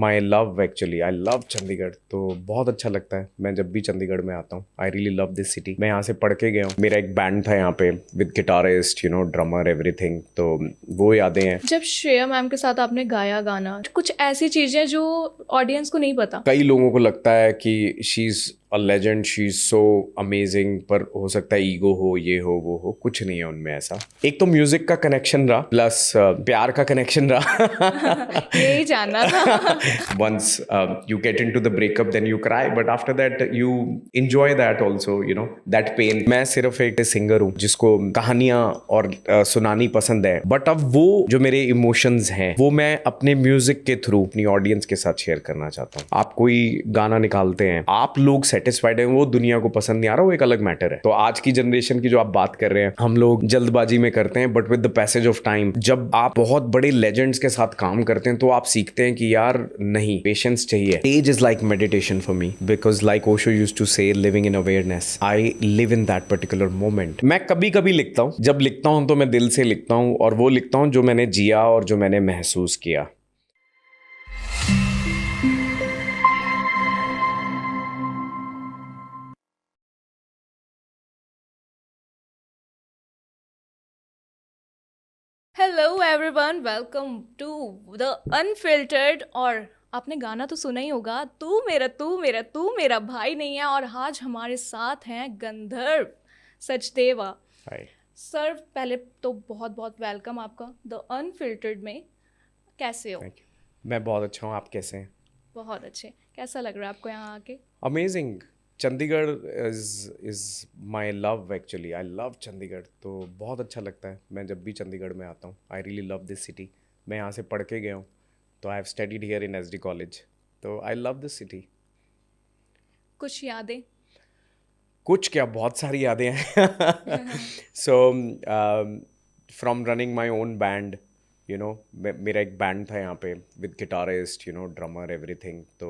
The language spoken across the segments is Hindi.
My love actually I love Chandigarh. तो बहुत अच्छा लगता है मैं जब भी चंडीगढ़ में आता हूँ। आई रियली लव दिस सिटी। मैं यहाँ से पढ़ के गया हूँ। मेरा एक बैंड था यहाँ पे विद गिटारिस्ट ड्रमर एवरीथिंग। तो वो यादें हैं। जब श्रेया मैम के साथ आपने गाया गाना, कुछ ऐसी चीजें जो ऑडियंस को नहीं पता। कई लोगों को लगता है कि she is a legend, she is so amazing, पर हो सकता है ईगो हो, ये हो वो हो, कुछ नहीं है उनमें ऐसा। एक तो म्यूजिक का कनेक्शन रहा, प्लस प्यार का कनेक्शन रहा। यही जानना था। Once you get into the breakup, then you cry, but after that you enjoy that also, that pain. मैं सिर्फ एक सिंगर हूँ जिसको कहानियां और सुनानी पसंद है, बट अब वो जो मेरे इमोशंस हैं वो मैं अपने म्यूजिक के थ्रू अपनी ऑडियंस के साथ शेयर करना चाहता हूँ। आप कोई गाना निकालते हैं, आप लोग सेटिस्फाइड हैं, वो दुनिया को पसंद नहीं आ रहा, वो एक अलग मैटर है। तो आज की जनरेशन की जो आप बात कर रहे हैं, हम लोग जल्दबाजी में करते हैं, but with the passage of time जब आप बहुत बड़े लेजेंड्स के साथ काम करते हैं तो आप सीखते हैं कि यार नहीं, पेशेंस चाहिए। Age is like meditation for me, because like Osho used to say, living in awareness, I live in that particular moment. मैं कभी कभी लिखता हूँ, जब लिखता हूँ तो मैं दिल से लिखता हूँ, और वो लिखता हूँ जो मैंने जिया और जो मैंने महसूस किया। Hello everyone, welcome to the unfiltered. और आपने गाना तो सुना ही होगा, तू मेरा भाई नहीं है। और आज हमारे साथ हैं गंधर्व सचदेवा। हाय। सर, पहले तो बहुत बहुत वेलकम आपका द अनफिल्टर्ड में। कैसे हो? Thank you. मैं बहुत अच्छा हूँ, आप कैसे हैं? बहुत अच्छे। कैसा लग रहा है आपको यहाँ आके? Amazing. Chandigarh is my love actually. I love Chandigarh. तो बहुत अच्छा लगता है मैं जब भी चंडीगढ़ में आता हूँ। आई रियली लव दिस सिटी। मैं यहाँ से पढ़ के गया हूँ, तो I have studied here in SD college. तो आई लव दिस सिटी। कुछ यादें? कुछ क्या, बहुत सारी यादें हैं। So from running my own band, मेरा एक बैंड था यहाँ पे विद गिटारिस्ट, ड्रमर एवरीथिंग। तो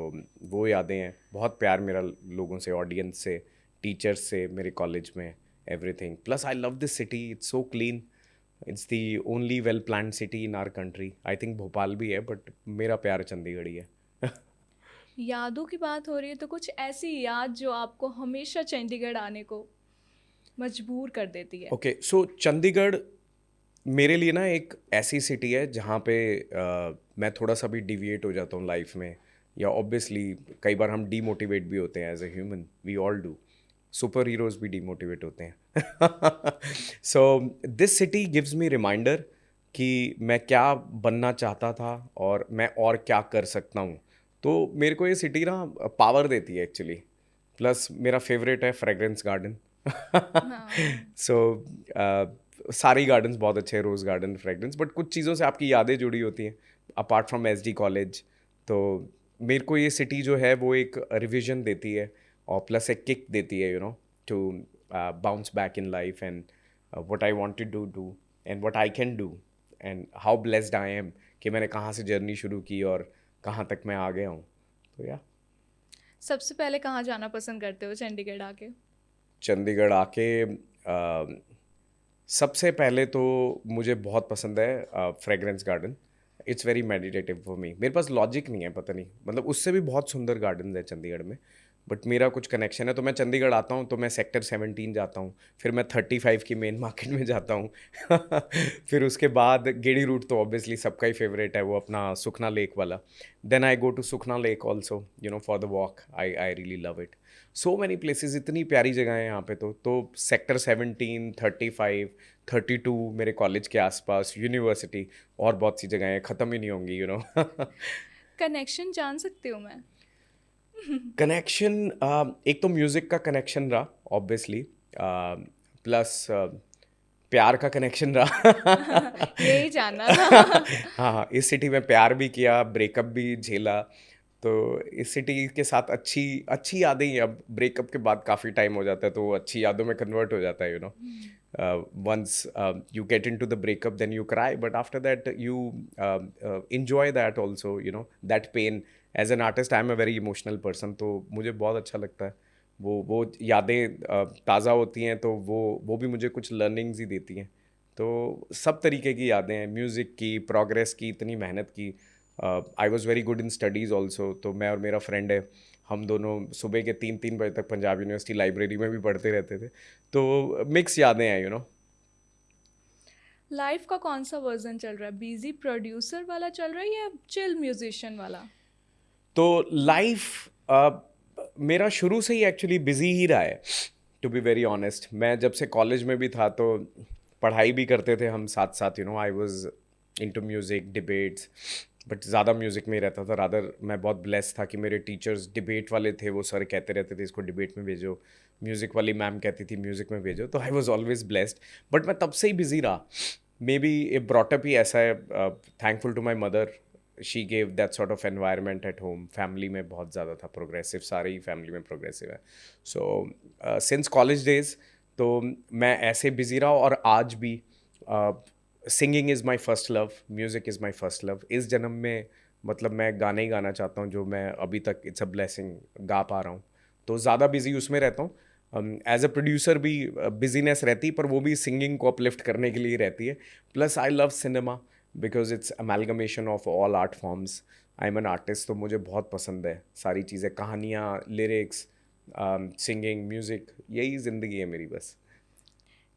वो यादें हैं। बहुत प्यार मेरा लोगों से, ऑडियंस से, टीचर्स से, मेरे कॉलेज में, everything. Plus I love this city, it's so clean. It's the only well planned city in our country. I think Bhopal भी है, बट मेरा प्यार चंडीगढ़ ही है। यादों की बात हो रही है तो कुछ ऐसी याद जो आपको हमेशा चंडीगढ़ आने को मजबूर कर देती है। ओके, सो चंडीगढ़ मेरे लिए ना एक ऐसी सिटी है जहाँ पे मैं थोड़ा सा भी डिविएट हो जाता हूँ लाइफ में, या ऑब्वियसली कई बार हम डीमोटिवेट भी होते हैं as a human, we all do. Super heroes भी डीमोटिवेट होते हैं। So this city gives me reminder कि मैं क्या बनना चाहता था और मैं और क्या कर सकता हूँ। तो मेरे को ये सिटी ना पावर देती है एक्चुअली। प्लस मेरा फेवरेट है फ्रेग्रेंस गार्डन। हाँ। सो सारी गार्डन्स बहुत अच्छे हैं, रोज़ गार्डन, फ्रेग्रेंस, बट कुछ चीज़ों से आपकी यादें जुड़ी होती हैं अपार्ट फ्रॉम एसडी कॉलेज। तो मेरे को ये सिटी जो है वो एक रिविजन देती है, और प्लस एक किक देती है, to bounce back in life, and what I wanted to do and what I can do, and how blessed I am कि मैंने कहाँ से जर्नी शुरू की और कहाँ तक मैं आ गया हूँ। तो या सबसे पहले कहाँ जाना पसंद करते हो चंडीगढ़ आके? चंडीगढ़ आके सबसे पहले तो मुझे बहुत पसंद है fragrance garden. It's very meditative for me. मेरे पास लॉजिक नहीं है, पता नहीं, मतलब उससे भी बहुत सुंदर गार्डन है चंडीगढ़ में, बट मेरा कुछ कनेक्शन है। तो मैं चंडीगढ़ आता हूँ तो मैं सेक्टर 17 जाता हूँ, फिर मैं 35 की मेन मार्केट में जाता हूँ। फिर उसके बाद गेड़ी रूट तो ऑब्वियसली सबका ही फेवरेट है, वो अपना सुखना लेक वाला। Then I go to Sukhna lake also, for the walk. I really love it. So many places, इतनी प्यारी जगह है यहाँ पे। तो सेक्टर 17, 35, 32 मेरे कॉलेज के आसपास, यूनिवर्सिटी, और बहुत सी जगहें ख़त्म ही नहीं होंगी। कनेक्शन जान सकती हूँ मैं? कनेक्शन, एक तो म्यूज़िक का कनेक्शन रहा ऑब्वियसली, प्लस प्यार का कनेक्शन रहा। यही जानना था। हाँ हाँ, इस सिटी में प्यार भी किया, ब्रेकअप भी झेला। तो इस सिटी के साथ अच्छी अच्छी यादें ही। अब ब्रेकअप के बाद काफ़ी टाइम हो जाता है तो वो अच्छी यादों में कन्वर्ट हो जाता है, once you get into the breakup, then you cry, but after that you enjoy that also, that pain. As an artist, I am a very emotional person, तो मुझे बहुत अच्छा लगता है। वो यादें ताज़ा होती हैं, तो वो भी मुझे कुछ लर्निंग्स ही देती हैं। तो सब तरीके की यादें हैं, म्यूज़िक की, प्रोग्रेस की, इतनी मेहनत की। आई was very good in studies also, तो मैं और मेरा फ्रेंड है, हम दोनों सुबह के 3-3 बजे तक पंजाब यूनिवर्सिटी लाइब्रेरी में भी पढ़ते रहते थे। तो मिक्स यादें हैं, लाइफ का कौन सा वर्जन चल रहा है, बिजी प्रोड्यूसर वाला चल रहा है या चिल म्यूजिशियन वाला? तो लाइफ मेरा शुरू से ही एक्चुअली बिजी ही रहा है, टू बी वेरी ऑनेस्ट। मैं जब से कॉलेज में भी था तो पढ़ाई भी करते थे हम साथ साथ, I was into music debates, but ज़्यादा म्यूज़िक में ही रहता था। रादर मैं बहुत ब्लेस्ड था कि मेरे टीचर्स डिबेट वाले थे, वो सर कहते रहते थे इसको डिबेट में भेजो, म्यूज़िक वाली मैम कहती थी म्यूज़िक में भेजो, तो I was always blessed. But मैं तब से ही बिजी रहा, मे बी ये ब्रॉटअप ही ऐसा है। Thankful to my mother, she gave that sort of environment at home. Family में बहुत ज़्यादा था प्रोग्रेसिव, सारे ही फैमिली में प्रोग्रेसिव है। सो सिंस कॉलेज डेज तो मैं ऐसे बिजी रहा, और आज भी singing is my first love, music is my first love. इस जन्म में मतलब मैं गाने ही गाना चाहता हूँ जो मैं अभी तक, इट्स अ ब्लेसिंग, गा पा रहा हूँ। तो ज़्यादा बिजी उसमें रहता हूँ। एज अ प्रोड्यूसर भी बिजीनेस रहती, पर वो भी सिंगिंग को अपलिफ्ट करने के लिए रहती है। Plus I love cinema because it's amalgamation of all art forms. I am an artist, तो मुझे बहुत पसंद है सारी चीज़ें, कहानियाँ, लिरिक्स, सिंगिंग, म्यूज़िक, यही ज़िंदगी है मेरी बस।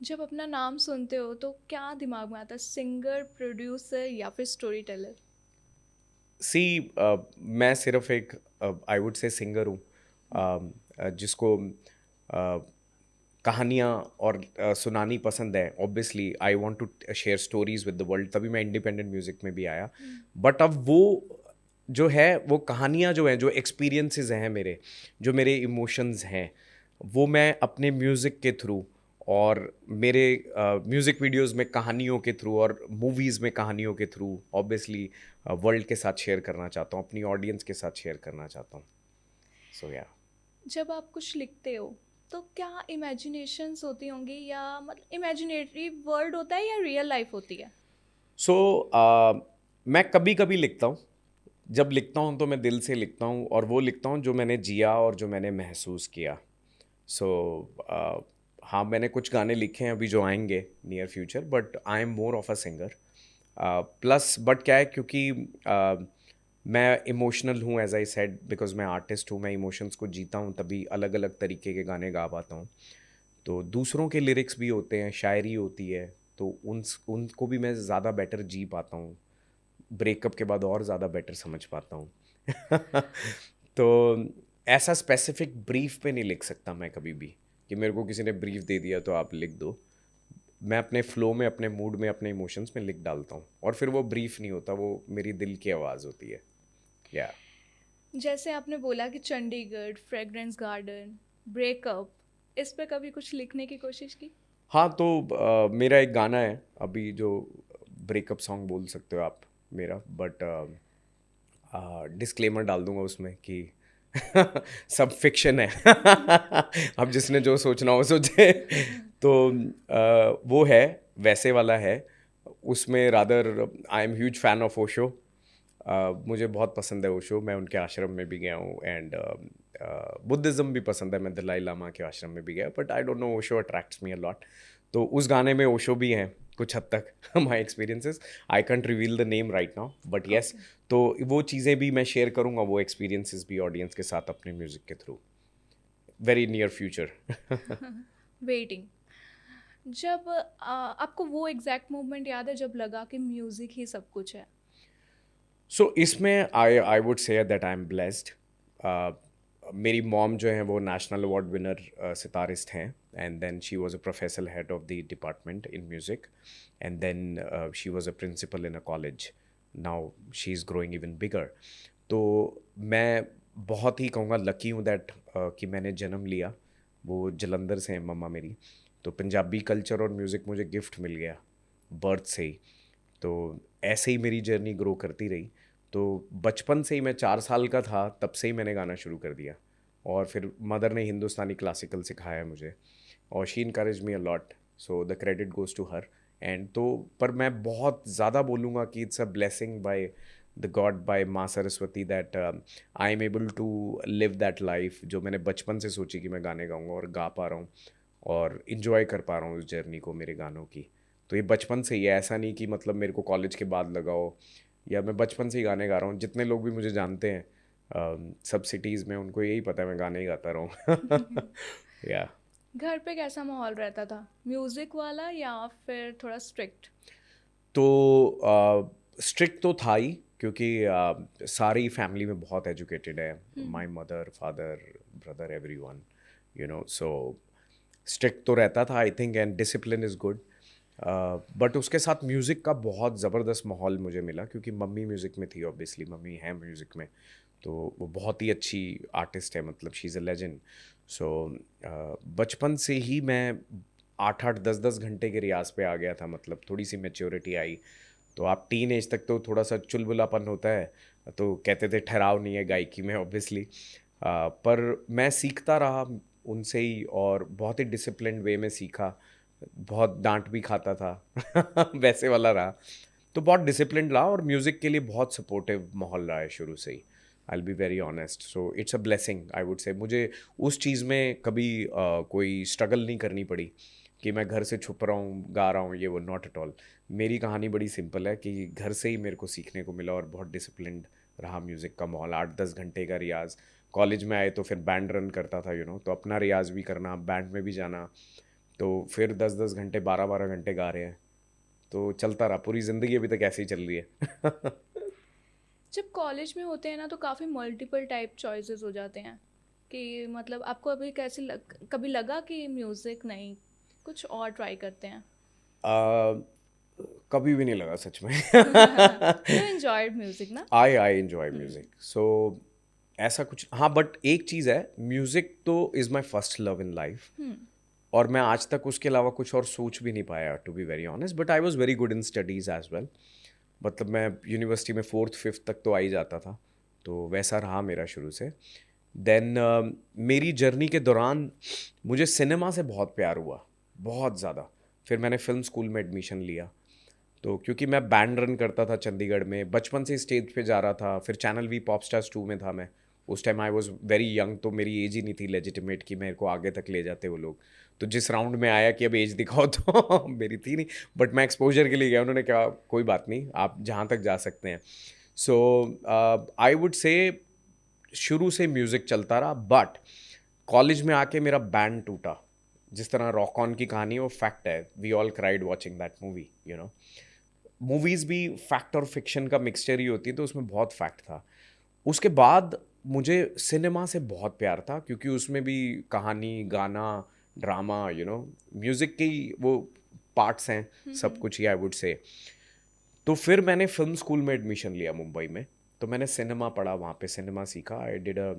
जब अपना नाम सुनते हो तो क्या दिमाग में आता है, सिंगर, प्रोड्यूसर या फिर स्टोरी टेलर? सी मैं सिर्फ एक आई वुड से सिंगर हूँ, जिसको कहानियाँ और सुनानी पसंद है। Obviously I want to share stories with the world, तभी मैं इंडिपेंडेंट म्यूज़िक में भी आया। बट अब वो जो है, वो कहानियाँ जो हैं, जो एक्सपीरियंसेस हैं मेरे, जो मेरे इमोशंस हैं, वो मैं अपने म्यूज़िक के थ्रू और मेरे म्यूज़िक वीडियोस में कहानियों के थ्रू और मूवीज़ में कहानियों के थ्रू ऑब्वियसली वर्ल्ड के साथ शेयर करना चाहता हूँ, अपनी ऑडियंस के साथ शेयर करना चाहता हूँ। सो या जब आप कुछ लिखते हो तो क्या इमेजिनेशंस होती होंगी, या मतलब इमेजिनेटरी वर्ल्ड होता है या रियल लाइफ होती है? सो मैं कभी कभी लिखता हूँ। जब लिखता हूँ तो मैं दिल से लिखता हूँ, और वो लिखता हूँ जो मैंने जिया और जो मैंने महसूस किया। सो हाँ, मैंने कुछ गाने लिखे हैं अभी जो आएंगे near future, but I am more of a singer. Plus but क्या है, क्योंकि मैं इमोशनल हूँ, एज आई सेड, बिकॉज मैं आर्टिस्ट हूँ, मैं इमोशंस को जीता हूँ, तभी अलग अलग तरीके के गाने गा पाता हूँ। तो दूसरों के लिरिक्स भी होते हैं, शायरी होती है, तो उनको भी मैं ज़्यादा बेटर जी पाता हूँ, ब्रेकअप के बाद और ज़्यादा बेटर समझ पाता हूँ। तो ऐसा स्पेसिफिक ब्रीफ पे नहीं लिख सकता मैं कभी भी, कि मेरे को किसी ने ब्रीफ दे दिया तो आप लिख दो। मैं अपने फ्लो में, अपने मूड में, अपने इमोशंस में लिख डालता हूँ, और फिर वो ब्रीफ नहीं होता, वो मेरी दिल की आवाज़ होती है। या जैसे आपने बोला कि चंडीगढ़, फ्रेग्रेंस गार्डन, ब्रेकअप, इस पे कभी कुछ लिखने की कोशिश की? हाँ, तो मेरा एक गाना है अभी जो ब्रेकअप सॉन्ग बोल सकते हो आप मेरा, बट डिस्क्लेमर डाल दूंगा उसमें कि सब फिक्शन है। अब जिसने जो सोचना हो सोचे। तो वो है, वैसे वाला है। उसमें rather I am huge fan of Osho. मुझे बहुत पसंद है ओशो, मैं उनके आश्रम में भी गया हूँ, एंड बुद्धिज़्म भी पसंद है, मैं दलाई लामा के आश्रम में भी गया, but I don't no, Osho attracts me a lot. तो उस गाने में ओशो भी हैं कुछ हद तक। My experiences, I can't reveal the name right now, but yes. Okay. तो वो चीज़ें भी मैं शेयर करूँगा, वो एक्सपीरियंसेस भी ऑडियंस के साथ अपने म्यूज़िक के through, very near future. Waiting. जब आपको वो एग्जैक्ट मोमेंट याद है जब लगा कि म्यूजिक ही सब कुछ है? सो इसमें I would say that I am blessed. मेरी मॉम जो है वो नेशनल अवार्ड विनर सितारिस्ट हैं, and then she was a professional head of the department in music, and then she was a principal in a college. Now she is growing even bigger. तो मैं बहुत ही कहूँगा लकी हूँ दैट कि मैंने जन्म लिया, वो जलंधर से हैं मम्मा मेरी, तो पंजाबी कल्चर और म्यूज़िक मुझे गिफ्ट मिल गया बर्थ से ही। तो ऐसे ही मेरी जर्नी ग्रो करती रही। तो बचपन से ही, मैं 4 साल का था तब से ही मैंने गाना शुरू कर दिया, और फिर मदर ने हिंदुस्तानी क्लासिकल सिखाया मुझे, और she encourage me a lot, so the credit goes to her. And तो पर मैं बहुत ज़्यादा बोलूँगा कि it's a blessing by the god, by Maa Saraswati, that I am able to live that life जो मैंने बचपन से सोची कि मैं गाने गाऊंगा, और गा पा रहा हूँ, और इन्जॉय कर पा रहा हूँ उस जर्नी को मेरे गानों की। तो ये बचपन से ही है, ऐसा नहीं कि मतलब मेरे को कॉलेज के बाद लगाओ, या मैं बचपन से ही गाने गा रहा हूँ। जितने लोग भी मुझे जानते हैं सब सिटीज़ में, उनको यही पता है मैं गाने ही गाता रहा हूँ। या घर पे कैसा माहौल रहता था, म्यूजिक वाला या फिर थोड़ा स्ट्रिक्ट? तो स्ट्रिक्ट तो था ही, क्योंकि सारी फैमिली में बहुत एजुकेटेड है, my mother, father, brother, everyone, you know. So strict तो रहता था I think, and discipline is good. But उसके साथ म्यूज़िक का बहुत ज़बरदस्त माहौल मुझे मिला, क्योंकि मम्मी म्यूज़िक में थी, ऑब्वियसली मम्मी है म्यूज़िक में, तो वो बहुत ही अच्छी आर्टिस्ट है, मतलब शी इज़ अ लेजेंड। सो बचपन से ही मैं 8-8 10-10 घंटे के रियाज पे आ गया था, मतलब थोड़ी सी मेच्योरिटी आई। तो आप टीन एज तक तो थोड़ा सा चुलबुलापन होता है, तो कहते थे ठहराव नहीं है गायकी में, ऑब्वियसली। पर मैं सीखता रहा उनसे ही, और बहुत ही डिसिप्लिन्ड वे में सीखा। बहुत डांट भी खाता था वैसे वाला रहा। तो बहुत डिसिप्लिन्ड रहा, और म्यूज़िक के लिए बहुत सपोर्टिव माहौल रहा है शुरू से ही। I will be very honest, so it's a blessing I would say. मुझे उस चीज़ में कभी कोई स्ट्रगल नहीं करनी पड़ी कि मैं घर से छुप रहा हूँ, गा रहा हूँ, ये वो, नॉट एट ऑल। मेरी कहानी बड़ी सिंपल है कि घर से ही मेरे को सीखने को मिला, और बहुत डिसिप्लिन्ड रहा म्यूज़िक का माहौल। 8-10 घंटे का रियाज़, कॉलेज में आए तो फिर बैंड रन करता था, तो अपना रियाज़ भी करना, बैंड में भी जाना। तो फिर 10-10 घंटे, 12-12 घंटे गा रहे हैं, तो चलता रहा। पूरी ज़िंदगी अभी तक ऐसे ही चल रही है। जब कॉलेज में होते हैं ना तो काफ़ी मल्टीपल टाइप चॉइसेस हो जाते हैं, कि मतलब आपको अभी कभी लगा कि म्यूज़िक नहीं, कुछ और ट्राई करते हैं? आ, कभी भी नहीं लगा सच में। यू एंजॉयड म्यूज़िक ना? आई एंजॉय म्यूज़िक, सो ऐसा कुछ, हाँ, बट एक चीज़ है, म्यूज़िक तो is my first love in life. और मैं आज तक उसके अलावा कुछ और सोच भी नहीं पाया, to be very honest. But I was very good in studies as well. मतलब मैं यूनिवर्सिटी में 4th 5th तक तो आ ही जाता था, तो वैसा रहा मेरा शुरू से। देन मेरी जर्नी के दौरान मुझे सिनेमा से बहुत प्यार हुआ, बहुत ज़्यादा। फिर मैंने फिल्म स्कूल में एडमिशन लिया, तो क्योंकि मैं बैंड रन करता था चंडीगढ़ में, बचपन से स्टेज पे जा रहा था। फिर चैनल वी पॉप स्टार्स 2 में था मैं। उस time I was very young, तो मेरी एज ही नहीं थी लेजिटिमेट कि मेरे को आगे तक ले जाते वो लोग। तो जिस राउंड में आया कि अब एज दिखाओ, तो मेरी थी नहीं, बट मैं एक्सपोजर के लिए गया। उन्होंने कहा कोई बात नहीं, आप जहाँ तक जा सकते हैं। सो आई वुड से शुरू से म्यूज़िक चलता रहा, बट कॉलेज में आके मेरा बैंड टूटा। जिस तरह रॉक ऑन की कहानी है, वो फैक्ट है, we all cried watching that movie, movies भी फैक्ट और फिक्शन का मिक्सचर ही होती है, तो उसमें बहुत फैक्ट था। उसके बाद मुझे सिनेमा से बहुत प्यार था, क्योंकि उसमें भी कहानी, गाना, ड्रामा, म्यूज़िक के ही वो पार्ट्स हैं, सब कुछ ही, आई वुड से। तो फिर मैंने फिल्म स्कूल में एडमिशन लिया मुंबई में। तो मैंने सिनेमा पढ़ा, वहाँ पे सिनेमा सीखा। I did a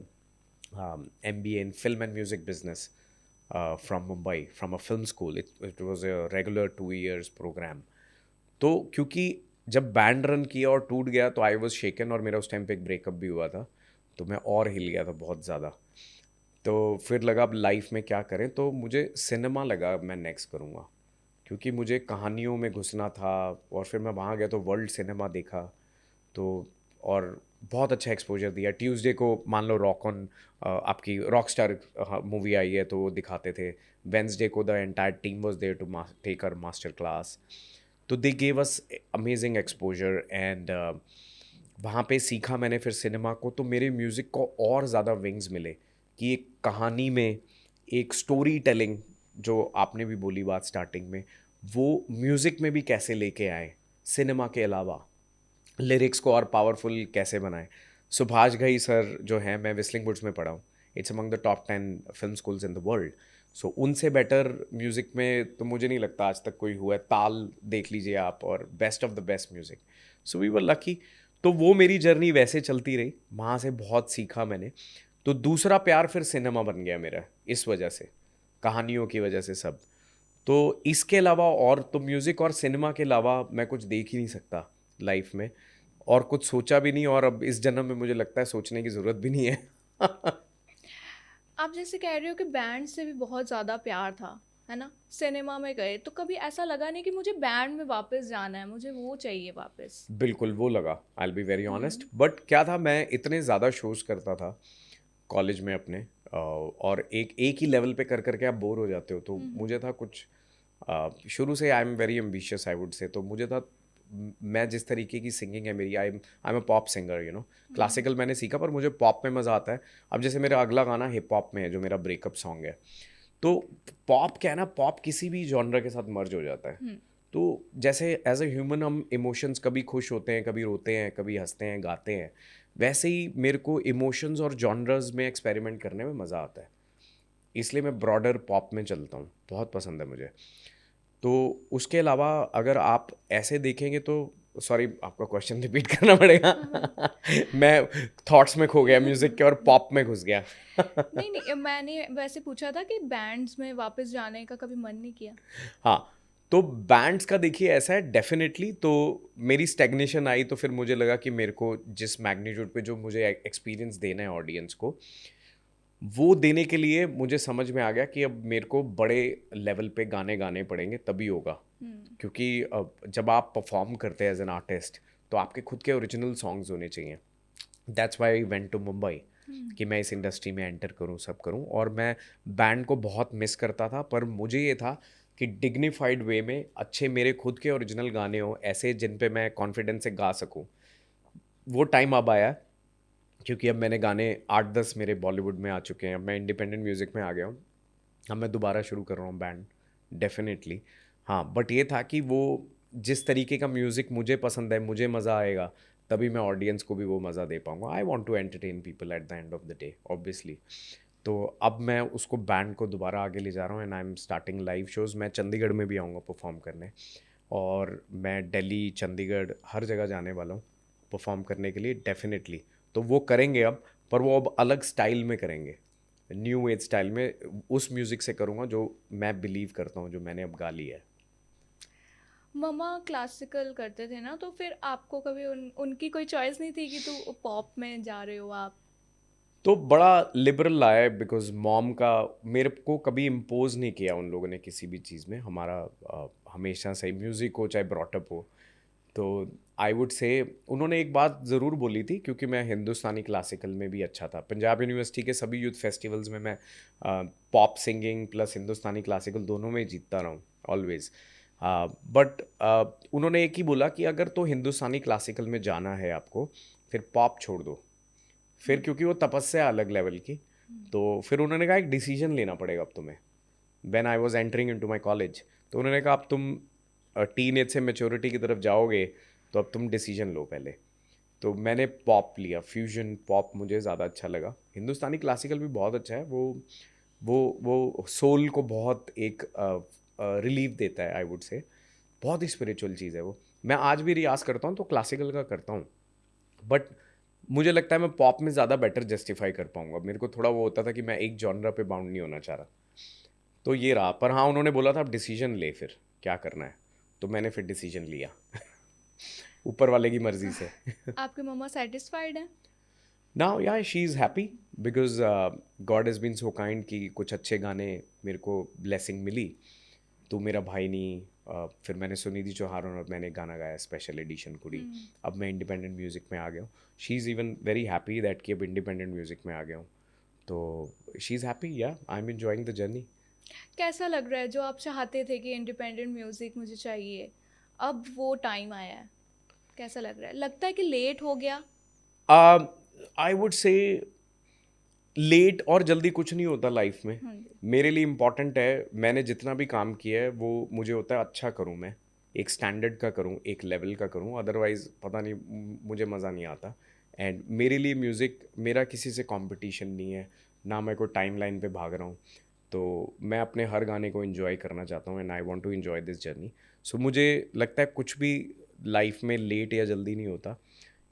MBA in film and music business from Mumbai, from a film school. It was a regular 2 years program. तो क्योंकि जब बैंड रन किया और टूट गया, तो आई वॉज शेकन, और मेरा उस टाइम पे एक ब्रेकअप भी हुआ था, तो मैं और हिल गया था बहुत ज़्यादा। तो फिर लगा अब लाइफ में क्या करें, तो मुझे सिनेमा लगा मैं नेक्स्ट करूँगा, क्योंकि मुझे कहानियों में घुसना था। और फिर मैं वहाँ गया तो वर्ल्ड सिनेमा देखा, तो और बहुत अच्छा एक्सपोजर दिया। ट्यूसडे को मान लो रॉक ऑन, आपकी रॉक स्टार मूवी आई है, तो वो दिखाते थे। वेंसडे को the entire team was there to take a master class. तो they gave us amazing exposure, and वहाँ पे सीखा मैंने फिर सिनेमा को। तो मेरे म्यूज़िक को और ज़्यादा विंग्स मिले, कि एक कहानी में एक स्टोरी टेलिंग, जो आपने भी बोली बात स्टार्टिंग में, वो म्यूज़िक में भी कैसे लेके आए, सिनेमा के अलावा लिरिक्स को और पावरफुल कैसे बनाएं। सुभाष घई सर जो हैं, मैं विस्लिंग वुड्स में पढ़ा हूँ, it's among the top 10 film schools in the world. So उनसे बेटर म्यूज़िक में तो मुझे नहीं लगता आज तक कोई हुआ है। ताल देख लीजिए आप, और best of the best music. So we were lucky. तो वो मेरी जर्नी वैसे चलती रही, वहाँ से बहुत सीखा मैंने। तो दूसरा प्यार फिर सिनेमा बन गया मेरा, इस वजह से, कहानियों की वजह से सब। तो इसके अलावा, और तो म्यूज़िक और सिनेमा के अलावा मैं कुछ देख ही नहीं सकता लाइफ में, और कुछ सोचा भी नहीं, और अब इस जन्म में मुझे लगता है सोचने की ज़रूरत भी नहीं है। आप जैसे कह रहे हो कि बैंड से भी बहुत ज़्यादा प्यार था, है ना? सिनेमा में गए तो कभी ऐसा लगा नहीं कि मुझे बैंड में वापस जाना है, मुझे वो चाहिए वापस? बिल्कुल वो लगा, आई बी वेरी ऑनेस्ट। बट क्या था, मैं इतने ज़्यादा शोज़ करता था कॉलेज में अपने, और एक एक ही लेवल पे कर करके आप बोर हो जाते हो। तो मुझे था कुछ, शुरू से I am very ambitious I would से, तो मुझे था मैं जिस तरीके की सिंगिंग है मेरी, आई am a pop singer, you know. Classical मैंने सीखा पर मुझे पॉप में मज़ा आता है। अब जैसे मेरा अगला गाना हिप हॉप में है जो मेरा ब्रेकअप सॉन्ग है, तो पॉप क्या है ना, पॉप किसी भी जॉनर के साथ मर्ज हो जाता है। तो जैसे एज अ ह्यूमन हम इमोशंस कभी खुश होते हैं, कभी रोते हैं, कभी हंसते हैं, गाते हैं, वैसे ही मेरे को इमोशंस और जॉनर्स में एक्सपेरिमेंट करने में मज़ा आता है। इसलिए मैं ब्रॉडर पॉप में चलता हूँ, बहुत पसंद है मुझे। तो उसके अलावा अगर आप ऐसे देखेंगे तो, सॉरी आपका क्वेश्चन रिपीट करना पड़ेगा। मैं थॉट्स में खो गया म्यूज़िक के और पॉप में घुस गया। नहीं नहीं, मैंने वैसे पूछा था कि बैंड्स में वापस जाने का कभी मन नहीं किया? हाँ, तो बैंड्स का देखिए ऐसा है डेफिनेटली। तो मेरी स्टैग्नेशन आई तो फिर मुझे लगा कि मेरे को जिस मैग्नीट्यूड पे जो मुझे एक्सपीरियंस देना है ऑडियंस को, वो देने के लिए मुझे समझ में आ गया कि अब मेरे को बड़े लेवल पे गाने गाने पड़ेंगे तभी होगा। क्योंकि अब जब आप परफॉर्म करते हैं एज एन आर्टिस्ट, तो आपके खुद के ओरिजिनल सॉन्ग्स होने चाहिए। That's why I went to Mumbai, कि मैं इस इंडस्ट्री में एंटर करूं, सब करूं। और मैं बैंड को बहुत मिस करता था, पर मुझे ये था कि डिग्निफाइड वे में अच्छे मेरे खुद के ओरिजिनल गाने हो, ऐसे जिन पे मैं कॉन्फिडेंस से गा सकूं। वो टाइम अब आया, क्योंकि अब मैंने गाने 8-10 मेरे बॉलीवुड में आ चुके हैं, अब मैं इंडिपेंडेंट म्यूज़िक में आ गया हूँ। अब मैं दोबारा शुरू कर रहा हूँ बैंड, डेफिनेटली। हाँ, बट ये था कि वो जिस तरीके का म्यूज़िक मुझे पसंद है, मुझे मज़ा आएगा, तभी मैं ऑडियंस को भी वो मज़ा दे पाऊँगा। I want to entertain people at the end of the day, obviously. तो अब मैं उसको बैंड को दोबारा आगे ले जा रहा हूँ, and I am starting live shows. मैं चंडीगढ़ में भी आऊँगा परफॉर्म करने, और मैं दिल्ली, चंडीगढ़, हर जगह जाने वाला हूँ परफॉर्म करने के लिए, डेफिनेटली। तो वो करेंगे अब, पर वो अब अलग स्टाइल में करेंगे, न्यू एज स्टाइल में। उस म्यूज़िक से करूँगा जो मैं बिलीव करता हूँ, जो मैंने अब गा लिया है। मम्मा क्लासिकल करते थे ना, तो फिर आपको कभी उनकी कोई चॉइस नहीं थी कि तू पॉप में जा रहे हो आप? तो बड़ा लिबरल लाया है, बिकॉज मॉम का मेरे को कभी इम्पोज नहीं किया उन लोगों ने किसी भी चीज़ में। हमारा हमेशा से म्यूज़िक हो चाहे ब्रॉटअप हो, तो आई वुड से उन्होंने एक बात ज़रूर बोली थी, क्योंकि मैं हिंदुस्तानी क्लासिकल में भी अच्छा था। पंजाब यूनिवर्सिटी के सभी यूथ फेस्टिवल्स में मैं पॉप सिंगिंग प्लस हिंदुस्तानी क्लासिकल दोनों में जीतता रहा हूँ, ऑलवेज। बट उन्होंने एक ही बोला कि अगर तो हिंदुस्तानी क्लासिकल में जाना है आपको, फिर पॉप छोड़ दो। फिर क्योंकि वो तपस्या अलग लेवल की, तो फिर उन्होंने कहा एक डिसीजन लेना पड़ेगा अब तुम्हें। When I was entering into my college, तो उन्होंने कहा अब तुम टीन एज से मेच्योरिटी की तरफ जाओगे, तो अब तुम डिसीजन लो पहले। तो मैंने पॉप लिया, फ्यूजन पॉप मुझे ज़्यादा अच्छा लगा। हिंदुस्तानी क्लासिकल भी बहुत अच्छा है, वो सोल को बहुत एक रिलीफ देता है, आई वुड से। बहुत ही स्पिरिचुअल चीज़ है वो। मैं आज भी रियाज करता हूँ तो क्लासिकल का करता हूँ, बट मुझे लगता है मैं पॉप में ज़्यादा बेटर जस्टिफाई कर पाऊंगा। मेरे को थोड़ा वो होता था कि मैं एक जॉनरा पे बाउंड नहीं होना चाह रहा। तो ये रहा। पर हाँ, उन्होंने बोला था अब डिसीजन ले, फिर क्या करना है। तो मैंने फिर डिसीजन लिया ऊपर वाले की मर्जी से। आपके मम्मा सेटिस्फाइड हैं? नाउ या she is happy, because God has been so kind कि कुछ अच्छे गाने मेरे को ब्लेसिंग मिली। तू मेरा भाई नहीं, फिर मैंने सुनिधि चौहान और मैंने गाना गाया स्पेशल एडिशन कुड़ी। अब मैं इंडिपेंडेंट म्यूज़िक में आ गया हूँ। She is even very happy that कि अब इंडिपेंडेंट म्यूज़िक में आ गया हूँ। तो शी इज़ हैप्पी, या I am enjoying the journey. कैसा लग रहा है जो आप चाहते थे कि इंडिपेंडेंट म्यूजिक मुझे चाहिए, अब वो टाइम आया है? कैसा लग रहा है? लगता है कि लेट हो गया? आई वुड से लेट और जल्दी कुछ नहीं होता लाइफ में। हाँ जी। मेरे लिए इम्पॉर्टेंट है, मैंने जितना भी काम किया है वो मुझे होता है अच्छा करूँ मैं, एक स्टैंडर्ड का करूँ, एक लेवल का करूँ। अदरवाइज पता नहीं, मुझे मज़ा नहीं आता। एंड मेरे लिए म्यूज़िक, मेरा किसी से कंपटीशन नहीं है, ना मैं कोई टाइम लाइन पे भाग रहा हूँ। तो मैं अपने हर गाने को इन्जॉय करना चाहता हूँ, and I want to enjoy this journey. So मुझे लगता है कुछ भी लाइफ में लेट या जल्दी नहीं होता।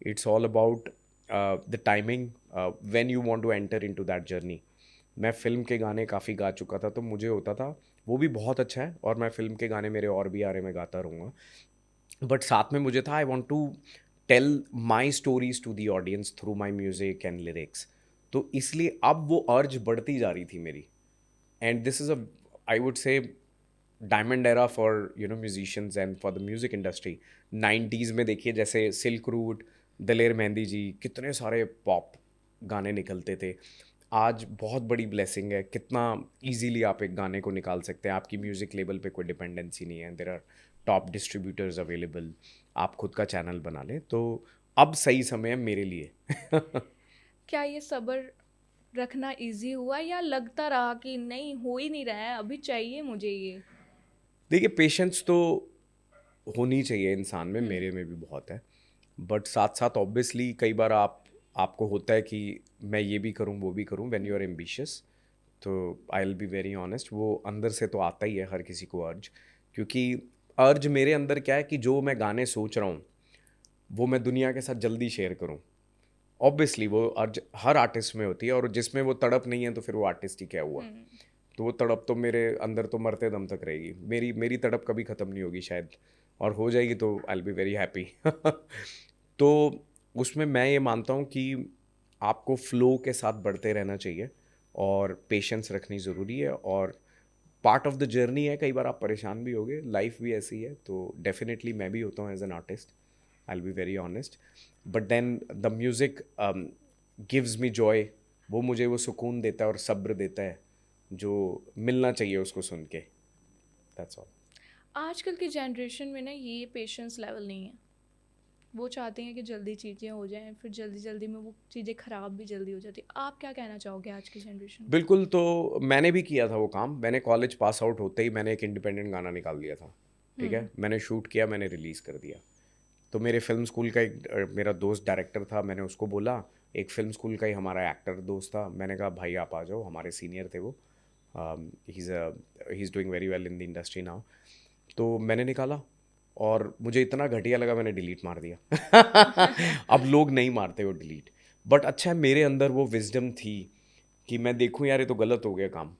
It's all about the timing, when you want to enter into that journey. मैं फ़िल्म के गाने काफ़ी गा चुका था, तो मुझे होता था वो भी बहुत अच्छा है, और मैं फ़िल्म के गाने मेरे और भी आ रहे, मैं गाता रहूँगा। बट साथ में मुझे था, I want to tell my stories to the audience through my music and lyrics. तो इसलिए अब वो अर्ज बढ़ती जा रही थी मेरी। And this is a, I would से, diamond era for musicians and for the music industry. 90s में देखिए, जैसे सिल्क रूट, दलेर मेहंदी जी, कितने सारे पॉप गाने निकलते थे। आज बहुत बड़ी ब्लेसिंग है, कितना इजीली आप एक गाने को निकाल सकते हैं, आपकी म्यूज़िक लेवल पे कोई डिपेंडेंसी नहीं है। There are top distributors available, आप खुद का चैनल बना लें, तो अब सही समय है मेरे लिए। क्या ये सब्र रखना इजी हुआ या लगता रहा कि नहीं हो ही नहीं रहा है, अभी चाहिए मुझे ये? देखिए, पेशेंस तो होनी चाहिए इंसान में, हम्म। मेरे में भी बहुत है। बट साथ साथ ऑब्वियसली कई बार आपको होता है कि मैं ये भी करूँ वो भी करूँ, व्हेन यू आर एम्बिशियस। तो I will be very honest, वो अंदर से तो आता ही है हर किसी को अर्ज। क्योंकि अर्ज मेरे अंदर क्या है कि जो मैं गाने सोच रहा हूँ वो मैं दुनिया के साथ जल्दी शेयर करूँ। ऑब्वियसली वो अर्ज हर आर्टिस्ट में होती है, और जिसमें वो तड़प नहीं है तो फिर वो आर्टिस्ट ही क्या हुआ। हम्म। तो वो तड़प तो मेरे अंदर तो मरते दम तक रहेगी, मेरी मेरी तड़प कभी ख़त्म नहीं होगी शायद, और हो जाएगी तो I will be very happy. तो उसमें मैं ये मानता हूँ कि आपको फ्लो के साथ बढ़ते रहना चाहिए, और पेशेंस रखनी ज़रूरी है, और पार्ट ऑफ द जर्नी है। कई बार आप परेशान भी होगे, लाइफ भी ऐसी है, तो डेफिनेटली मैं भी होता हूँ as an artist, I will be very honest. But then the music gives me joy, वो मुझे वो सुकून देता है और सब्र देता है जो मिलना चाहिए उसको सुन के। That's all. आजकल की जनरेशन में ना ये पेशेंस लेवल नहीं है। वो चाहते हैं कि जल्दी चीज़ें हो जाएं, फिर जल्दी जल्दी में वो चीज़ें ख़राब भी जल्दी हो जाती है। आप क्या कहना चाहोगे आज की जनरेशन को? बिल्कुल, तो मैंने भी किया था वो काम। मैंने कॉलेज पास आउट होते ही मैंने एक इंडिपेंडेंट गाना निकाल दिया था, ठीक है? मैंने शूट किया, मैंने रिलीज़ कर दिया। तो मेरे फिल्म स्कूल का एक मेरा दोस्त डायरेक्टर था, मैंने उसको बोला, एक फिल्म स्कूल का ही हमारा एक्टर दोस्त था, मैंने कहा भाई आप आ जाओ, हमारे सीनियर थे वो, he is doing very well in the industry now. तो मैंने निकाला, और मुझे इतना घटिया लगा, मैंने डिलीट मार दिया। अब लोग नहीं मारते वो डिलीट, बट अच्छा है मेरे अंदर वो विजडम थी कि मैं देखूं यार ये तो गलत हो गया काम,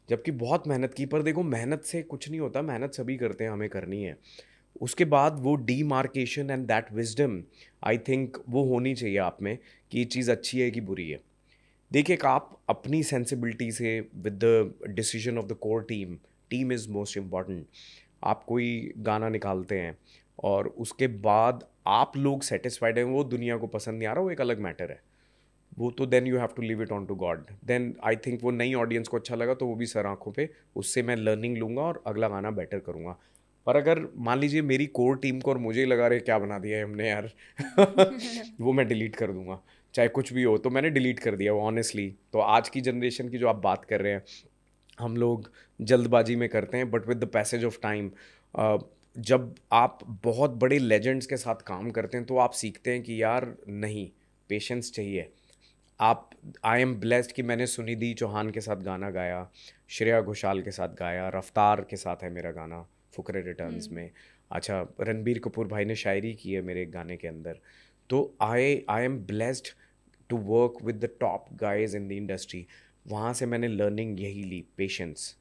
जबकि बहुत मेहनत की। पर देखो, मेहनत से कुछ नहीं होता, मेहनत सभी करते हैं, हमें करनी है। उसके बाद वो demarcation and that wisdom, I think वो होनी चाहिए आप में, कि ये चीज़ अच्छी है कि बुरी है। देखिए, एक आप अपनी सेंसिबिलिटी से, with the decision of the core team, team is most important. आप कोई गाना निकालते हैं और उसके बाद आप लोग सेटिस्फाइड हैं, वो दुनिया को पसंद नहीं आ रहा, वो एक अलग मैटर है। वो तो then you have to leave it on to God. Then I think वो नई ऑडियंस को अच्छा लगा तो वो भी सर आंखों पे, उससे मैं लर्निंग लूँगा और अगला गाना बेटर करूँगा। पर अगर मान लीजिए मेरी कोर टीम को और मुझे ही लगा रहे क्या बना दिया है हमने यार, वो मैं डिलीट कर दूंगा, चाहे कुछ भी हो। तो मैंने डिलीट कर दिया वो ऑनेस्टली। तो आज की जनरेशन की जो आप बात कर रहे हैं, हम लोग जल्दबाजी में करते हैं, but with the passage of time, जब आप बहुत बड़े लेजेंड्स के साथ काम करते हैं तो आप सीखते हैं कि यार नहीं, पेशेंस चाहिए। आप आई एम ब्लेस्ड कि मैंने सुनिधि चौहान के साथ गाना गाया, श्रेया घोषाल के साथ गाया, रफ्तार के साथ है मेरा गाना फुकरे रिटर्न्स में। अच्छा, रणबीर कपूर भाई ने शायरी की है मेरे एक गाने के अंदर। तो I am blessed to work with the top guys in the industry. वहाँ से मैंने लर्निंग यही ली, पेशेंस।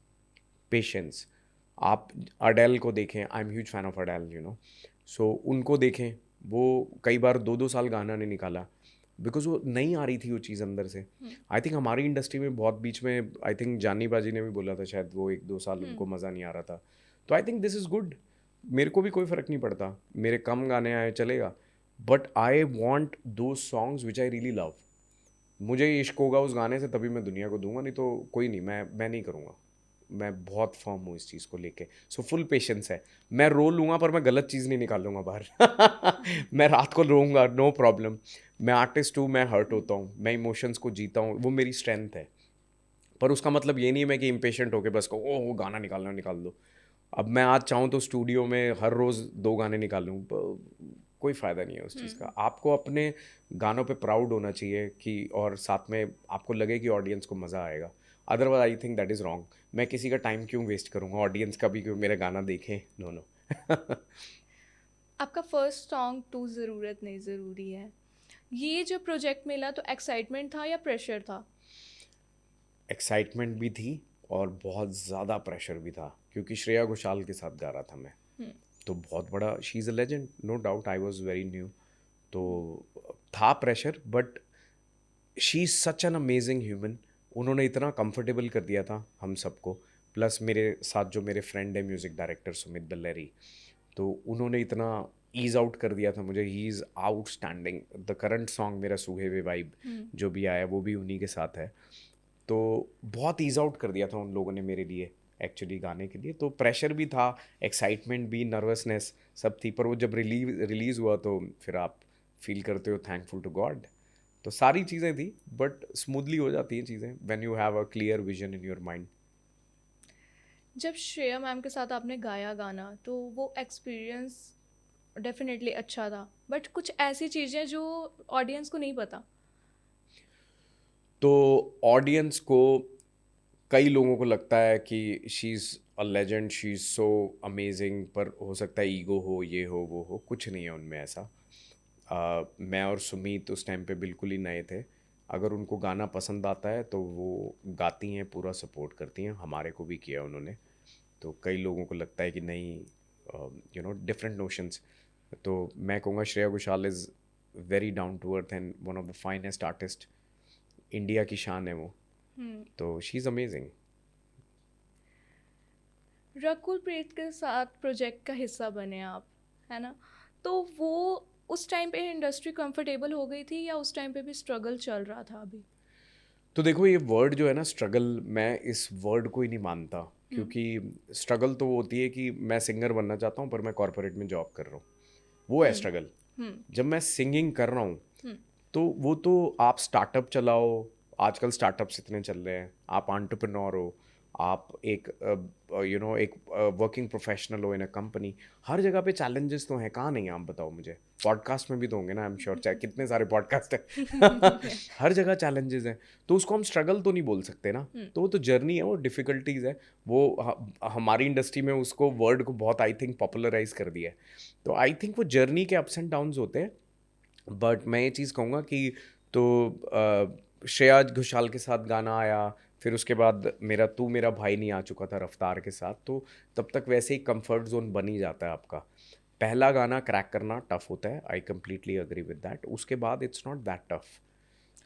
पेशेंस। आप अडेल को देखें, I am huge fan of Adele, you know. So उनको देखें, वो कई बार 2-2 साल गाना नहीं निकाला, बिकॉज वो नहीं आ रही थी वो चीज़ अंदर से। आई थिंक हमारी इंडस्ट्री में बहुत बीच में, आई थिंक जानी बाजी ने भी बोला था शायद, वो 1-2 साल उनको मज़ा नहीं आ रहा था। तो I think this is good. मेरे को भी कोई फ़र्क नहीं पड़ता, मेरे कम गाने आए चलेगा, बट आई वॉन्ट दो songs which I really love. मुझे इश्क होगा उस गाने से तभी मैं दुनिया को दूंगा, नहीं तो कोई नहीं, मैं नहीं करूँगा। मैं बहुत फर्म हूँ इस चीज़ को लेके। सो फुल पेशेंस है। मैं रो लूँगा पर मैं गलत चीज़ नहीं निकालूंगा बाहर। मैं रात को रोऊंगा, नो प्रॉब्लम। मैं आर्टिस्ट हूँ, मैं हर्ट होता हूँ, मैं इमोशंस को जीता हूँ, वो मेरी स्ट्रेंथ है। पर उसका मतलब ये नहीं है मैं कि इम्पेशेंट होके बस को ओह गाना निकालना निकाल दो। अब मैं आज चाहूँ तो स्टूडियो में हर रोज़ 2 गाने निकालूँ, कोई फ़ायदा नहीं है उस चीज़ का। आपको अपने गानों पे प्राउड होना चाहिए कि, और साथ में आपको लगे कि ऑडियंस को मज़ा आएगा। Otherwise I think that is wrong. मैं किसी का टाइम क्यों वेस्ट करूँगा, ऑडियंस का भी क्यों मेरा गाना देखें, नो नो। आपका फर्स्ट सॉन्ग "तू ज़रूरत नहीं ज़रूरी है", ये जो प्रोजेक्ट मिला तो एक्साइटमेंट था या प्रेशर था? एक्साइटमेंट भी थी और बहुत ज़्यादा प्रेशर भी था, क्योंकि श्रेया घोषाल के साथ गा रहा था मैं। तो बहुत बड़ा, she is a legend, no doubt, I was very new. तो था pressure, but she is such an amazing human. उन्होंने इतना कंफर्टेबल कर दिया था हम सबको। प्लस मेरे साथ जो मेरे फ्रेंड है म्यूज़िक डायरेक्टर सुमित बल्लेरी, तो उन्होंने इतना ईज आउट कर दिया था मुझे। He is outstanding. The current song मेरा सूहे वे वाइब जो भी आया वो भी उन्हीं के साथ है। तो बहुत ईज आउट कर दिया था उन लोगों ने मेरे लिए। एक्चुअली गाने के लिए। तो प्रेशर भी था, एक्साइटमेंट भी, नर्वसनेस सब थी, पर वो जब रिलीज़ हुआ तो फिर आप फील करते हो थैंकफुल टू गॉड। तो सारी चीज़ें थी, बट स्मूथली हो जाती हैं चीज़ें when you have a clear vision in your mind. जब श्रेया मैम के साथ आपने गाया गाना तो वो एक्सपीरियंस डेफिनेटली अच्छा था, बट कुछ ऐसी चीज़ें जो ऑडियंस को नहीं पता। तो ऑडियंस को, कई लोगों को लगता है कि she is a legend, she is so amazing, पर हो सकता है ईगो हो, ये हो, वो हो, कुछ नहीं है उनमें ऐसा। मैं और सुमीत उस टाइम पे बिल्कुल ही नए थे। अगर उनको गाना पसंद आता है तो वो गाती हैं, पूरा सपोर्ट करती हैं, हमारे को भी किया उन्होंने। तो कई लोगों को लगता है कि नहीं, डिफरेंट नोशंस। तो मैं कहूँगा Shreya Ghoshal is very down to earth and one of the finest artist, India की शान है वो। तो she is amazing. Rakul Preet के साथ प्रोजेक्ट का हिस्सा बने आप, है ना? तो वो उस टाइम पे इंडस्ट्री कंफर्टेबल हो गई थी या उस टाइम पे भी स्ट्रगल चल रहा था अभी? तो देखो, ये वर्ड जो है ना स्ट्रगल, मैं इस वर्ड को ही नहीं मानता, क्योंकि स्ट्रगल तो वो होती है कि मैं सिंगर बनना चाहता हूँ पर मैं कॉरपोरेट में जॉब कर रहा हूँ, वो है स्ट्रगल। जब मैं सिंगिंग कर रहा हूँ तो वो तो आप स्टार्टअप चलाओ, आजकल स्टार्टअप्स इतने चल रहे हैं, आप एंटरप्रेन्योर हो, आप एक एक वर्किंग प्रोफेशनल हो इन अ कंपनी, हर जगह पे चैलेंजेस तो हैं, कहाँ नहीं हैं, आप बताओ मुझे। पॉडकास्ट में भी तो होंगे ना, आई एम श्योर, चाहे कितने सारे पॉडकास्ट हैं हर जगह चैलेंजेस हैं, तो उसको हम स्ट्रगल तो नहीं बोल सकते ना। तो वो तो जर्नी है, वो डिफ़िकल्टीज है, वो हमारी इंडस्ट्री में उसको वर्ड को बहुत आई थिंक पॉपुलराइज कर दिया है। तो आई थिंक वो जर्नी के अप्स एंड डाउन्स होते हैं। बट मैं ये चीज़ कहूँगा कि तो श्रेया घोषाल के साथ गाना आया, फिर उसके बाद मेरा तू मेरा भाई नहीं आ चुका था रफ्तार के साथ, तो तब तक वैसे ही कंफर्ट जोन बन ही जाता है आपका। पहला गाना क्रैक करना टफ होता है, आई कम्प्लीटली अग्री विद दैट, उसके बाद इट्स नॉट दैट टफ,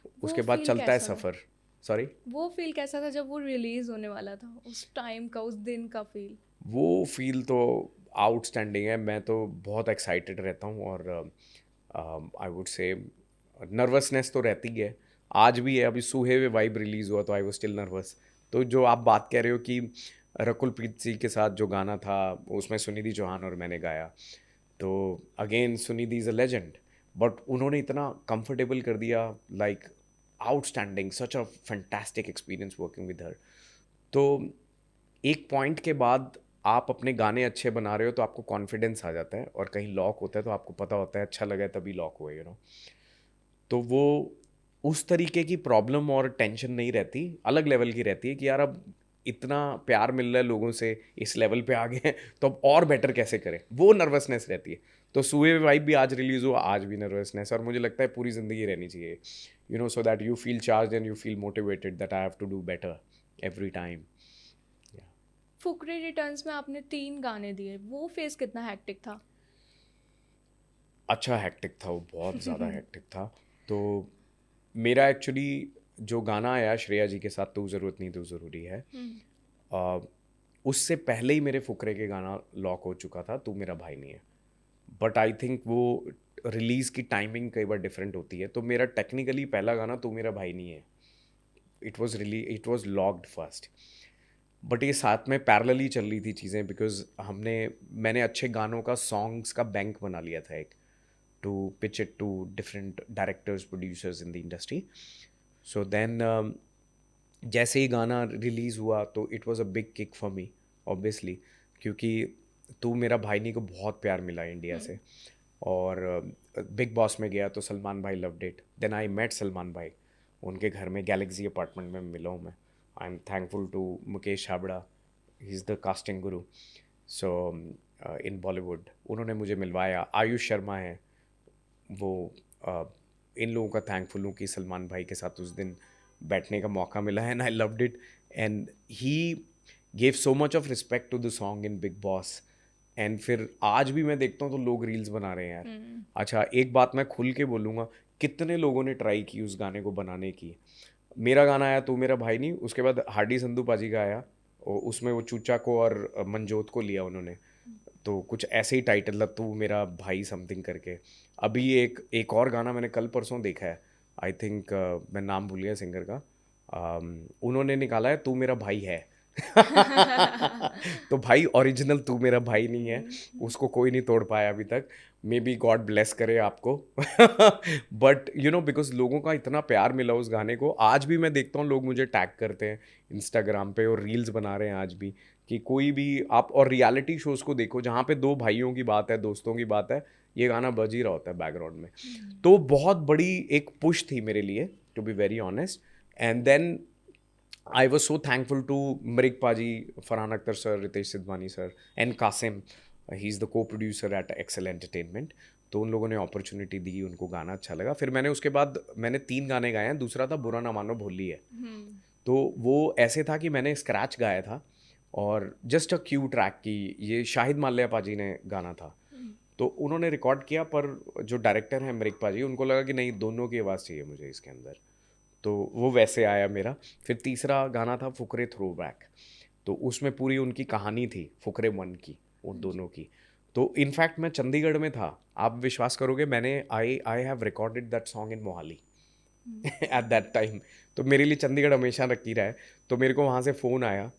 वो उसके बाद फील चलता है कैसा था? सफ़र। सॉरी। वो फील कैसा था जब वो रिलीज होने वाला था, उस टाइम का, उस दिन का फील? वो फील तो आउटस्टैंडिंग है, मैं तो बहुत एक्साइटेड रहता हूँ, और आई वुड से नर्वसनेस तो रहती है, आज भी है। अभी सूहे वे वाइब रिलीज़ हुआ तो आई वाज स्टिल नर्वस। तो जो आप बात कह रहे हो कि रकुल प्रीत सिंह के साथ जो गाना था, उसमें सुनिधि चौहान और मैंने गाया, तो again Sunidhi is a legend, but उन्होंने इतना कंफर्टेबल कर दिया, like outstanding, such a fantastic experience working with her. तो एक पॉइंट के बाद आप अपने गाने अच्छे बना रहे हो तो आपको कॉन्फिडेंस आ जाता है, और कहीं लॉक होता है तो आपको पता होता है अच्छा लगा है तभी लॉक हुआ, तो वो उस तरीके की प्रॉब्लम और टेंशन नहीं रहती, अलग लेवल की रहती है कि यार अब इतना प्यार मिल रहा है लोगों से, इस लेवल पे आ गए हैं, तो अब और बेटर कैसे करें, वो नर्वसनेस रहती है। तो सुए वाइब भी आज रिलीज़ हुआ, आज भी नर्वसनेस, और मुझे लगता है पूरी ज़िंदगी रहनी चाहिए, so that you feel charge and you feel motivated that I have to do better every time. Fukrey returns में आपने 3 गाने दिए, वो फेस कितना हेक्टिक था? अच्छा हेक्टिक था, वो बहुत ज़्यादा हेक्टिक था। तो मेरा एक्चुअली जो गाना आया श्रेया जी के साथ, तू ज़रूरत नहीं तू ज़रूरी है, आ, उससे पहले ही मेरे फुकरे के गाना लॉक हो चुका था, तू मेरा भाई नहीं है। बट आई थिंक वो रिलीज़ की टाइमिंग कई बार डिफरेंट होती है, तो मेरा टेक्निकली पहला गाना तू मेरा भाई नहीं है, it was locked first. But ये साथ में पैरेलली चल रही थी चीज़ें, बिकॉज मैंने अच्छे गानों का, सॉन्ग्स का बैंक बना लिया था एक, to pitch it to different directors, producers in the industry. So then जैसे ही गाना रिलीज़ हुआ तो it was a big kick for me, obviously, क्योंकि तू मेरा भाई नहीं को बहुत प्यार मिला इंडिया से, और बिग बॉस में गया तो सलमान भाई loved it, then I met Salman भाई, उनके घर में गैलेक्सी अपार्टमेंट में मिला हूँ मैं। I am thankful to Mukesh Chhabra, he is the casting guru, so इन बॉलीवुड उन्होंने मुझे मिलवाया। आयुष शर्मा है वो, इन लोगों का थैंकफुल हूँ कि सलमान भाई के साथ उस दिन बैठने का मौका मिला, and I loved it, and he gave so much of respect to the song in Bigg Boss. And फिर आज भी मैं देखता हूँ तो लोग रील्स बना रहे हैं यार। अच्छा, एक बात मैं खुल के बोलूँगा, कितने लोगों ने ट्राई की उस गाने को बनाने की। मेरा गाना आया तू मेरा भाई नहीं, उसके बाद हार्डी संधू पाजी का आया, और उसमें वो चूचा को और मनजोत को लिया उन्होंने, तो कुछ ऐसे ही टाइटल था, तू मेरा भाई समथिंग करके। अभी एक और गाना मैंने कल परसों देखा है, आई थिंक मैं नाम भूल गया सिंगर का, उन्होंने निकाला है तू मेरा भाई है, तो भाई ओरिजिनल तू मेरा भाई नहीं है, उसको कोई नहीं तोड़ पाया अभी तक। मे बी गॉड ब्लेस करे आपको। बट यू नो बिकॉज लोगों का इतना प्यार मिला उस गाने को, आज भी मैं देखता हूँ लोग मुझे टैग करते हैं इंस्टाग्राम पे और रील्स बना रहे हैं आज भी, कि कोई भी आप और रियलिटी शोज को देखो जहाँ पे दो भाइयों की बात है, दोस्तों की बात है, ये गाना बज ही रहा होता है बैकग्राउंड में। तो बहुत बड़ी एक पुश थी मेरे लिए, to be very honest. And then I was so thankful to Mrik Paji, Farhan Akhtar sir, Ritesh Sidhwani sir, and Kasim. He's the co-producer at Excel Entertainment. तो उन लोगों ने अपॉर्चुनिटी दी, उनको गाना अच्छा लगा। फिर मैंने उसके बाद मैंने 3 गाने गाए हैं, दूसरा था बुरा ना मानो भोली है। तो वो ऐसे था कि मैंने स्क्रैच गाया था और जस्ट अ क्यू ट्रैक की, ये शाहिद माल्या पाजी ने गाना था। तो उन्होंने रिकॉर्ड किया, पर जो डायरेक्टर हैं मृग पाजी, उनको लगा कि नहीं, दोनों की आवाज़ चाहिए मुझे इसके अंदर। तो वो वैसे आया मेरा। फिर तीसरा गाना था फुकरे थ्रो बैक, तो उसमें पूरी उनकी कहानी थी फुकरे मन की, उन दोनों की। तो इनफैक्ट मैं चंडीगढ़ में था, आप विश्वास करोगे, मैंने I I have recorded that song in Mohali at that time. तो मेरे लिए चंडीगढ़ हमेशा रखी रहा है। तो मेरे को वहाँ से फ़ोन आया,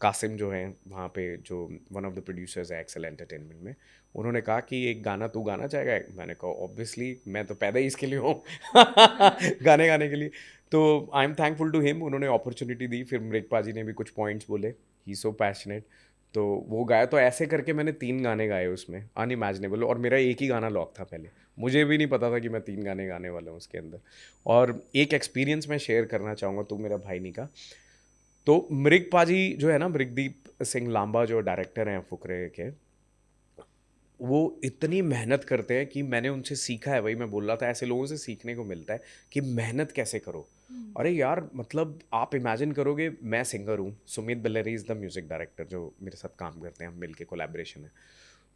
कासिम जो हैं वहाँ पे, जो वन ऑफ द प्रोड्यूसर्स है एक्सेल एंटरटेनमेंट में, उन्होंने कहा कि एक गाना तू गाना चाहेगा। मैंने कहा ऑब्वियसली, मैं तो पैदा ही इसके लिए हूँ गाने गाने के लिए। तो I am thankful to him, उन्होंने अपॉर्चुनिटी दी। फिर मृग पाजी ने भी कुछ पॉइंट्स बोले, ही सो पैशनेट, तो वो गाया। तो ऐसे करके मैंने 3 गाने गाए उसमें, अनइमेजिनेबल। और मेरा एक ही गाना लॉक था पहले, मुझे भी नहीं पता था कि मैं 3 गाने गाने वाला हूँ उसके अंदर। और एक एक्सपीरियंस मैं शेयर करना चाहूँगा, तू मेरा भाई नहीं का। तो मृग पाजी जो है ना, मृगदीप सिंह लांबा जो डायरेक्टर हैं फुकरे के, वो इतनी मेहनत करते हैं कि मैंने उनसे सीखा है। वही मैं बोल रहा था, ऐसे लोगों से सीखने को मिलता है कि मेहनत कैसे करो। अरे यार, मतलब आप इमेजिन करोगे, मैं सिंगर हूँ, Sumit Balleri is the music director जो मेरे साथ काम करते हैं, हम मिलके कोलैबोरेशन है।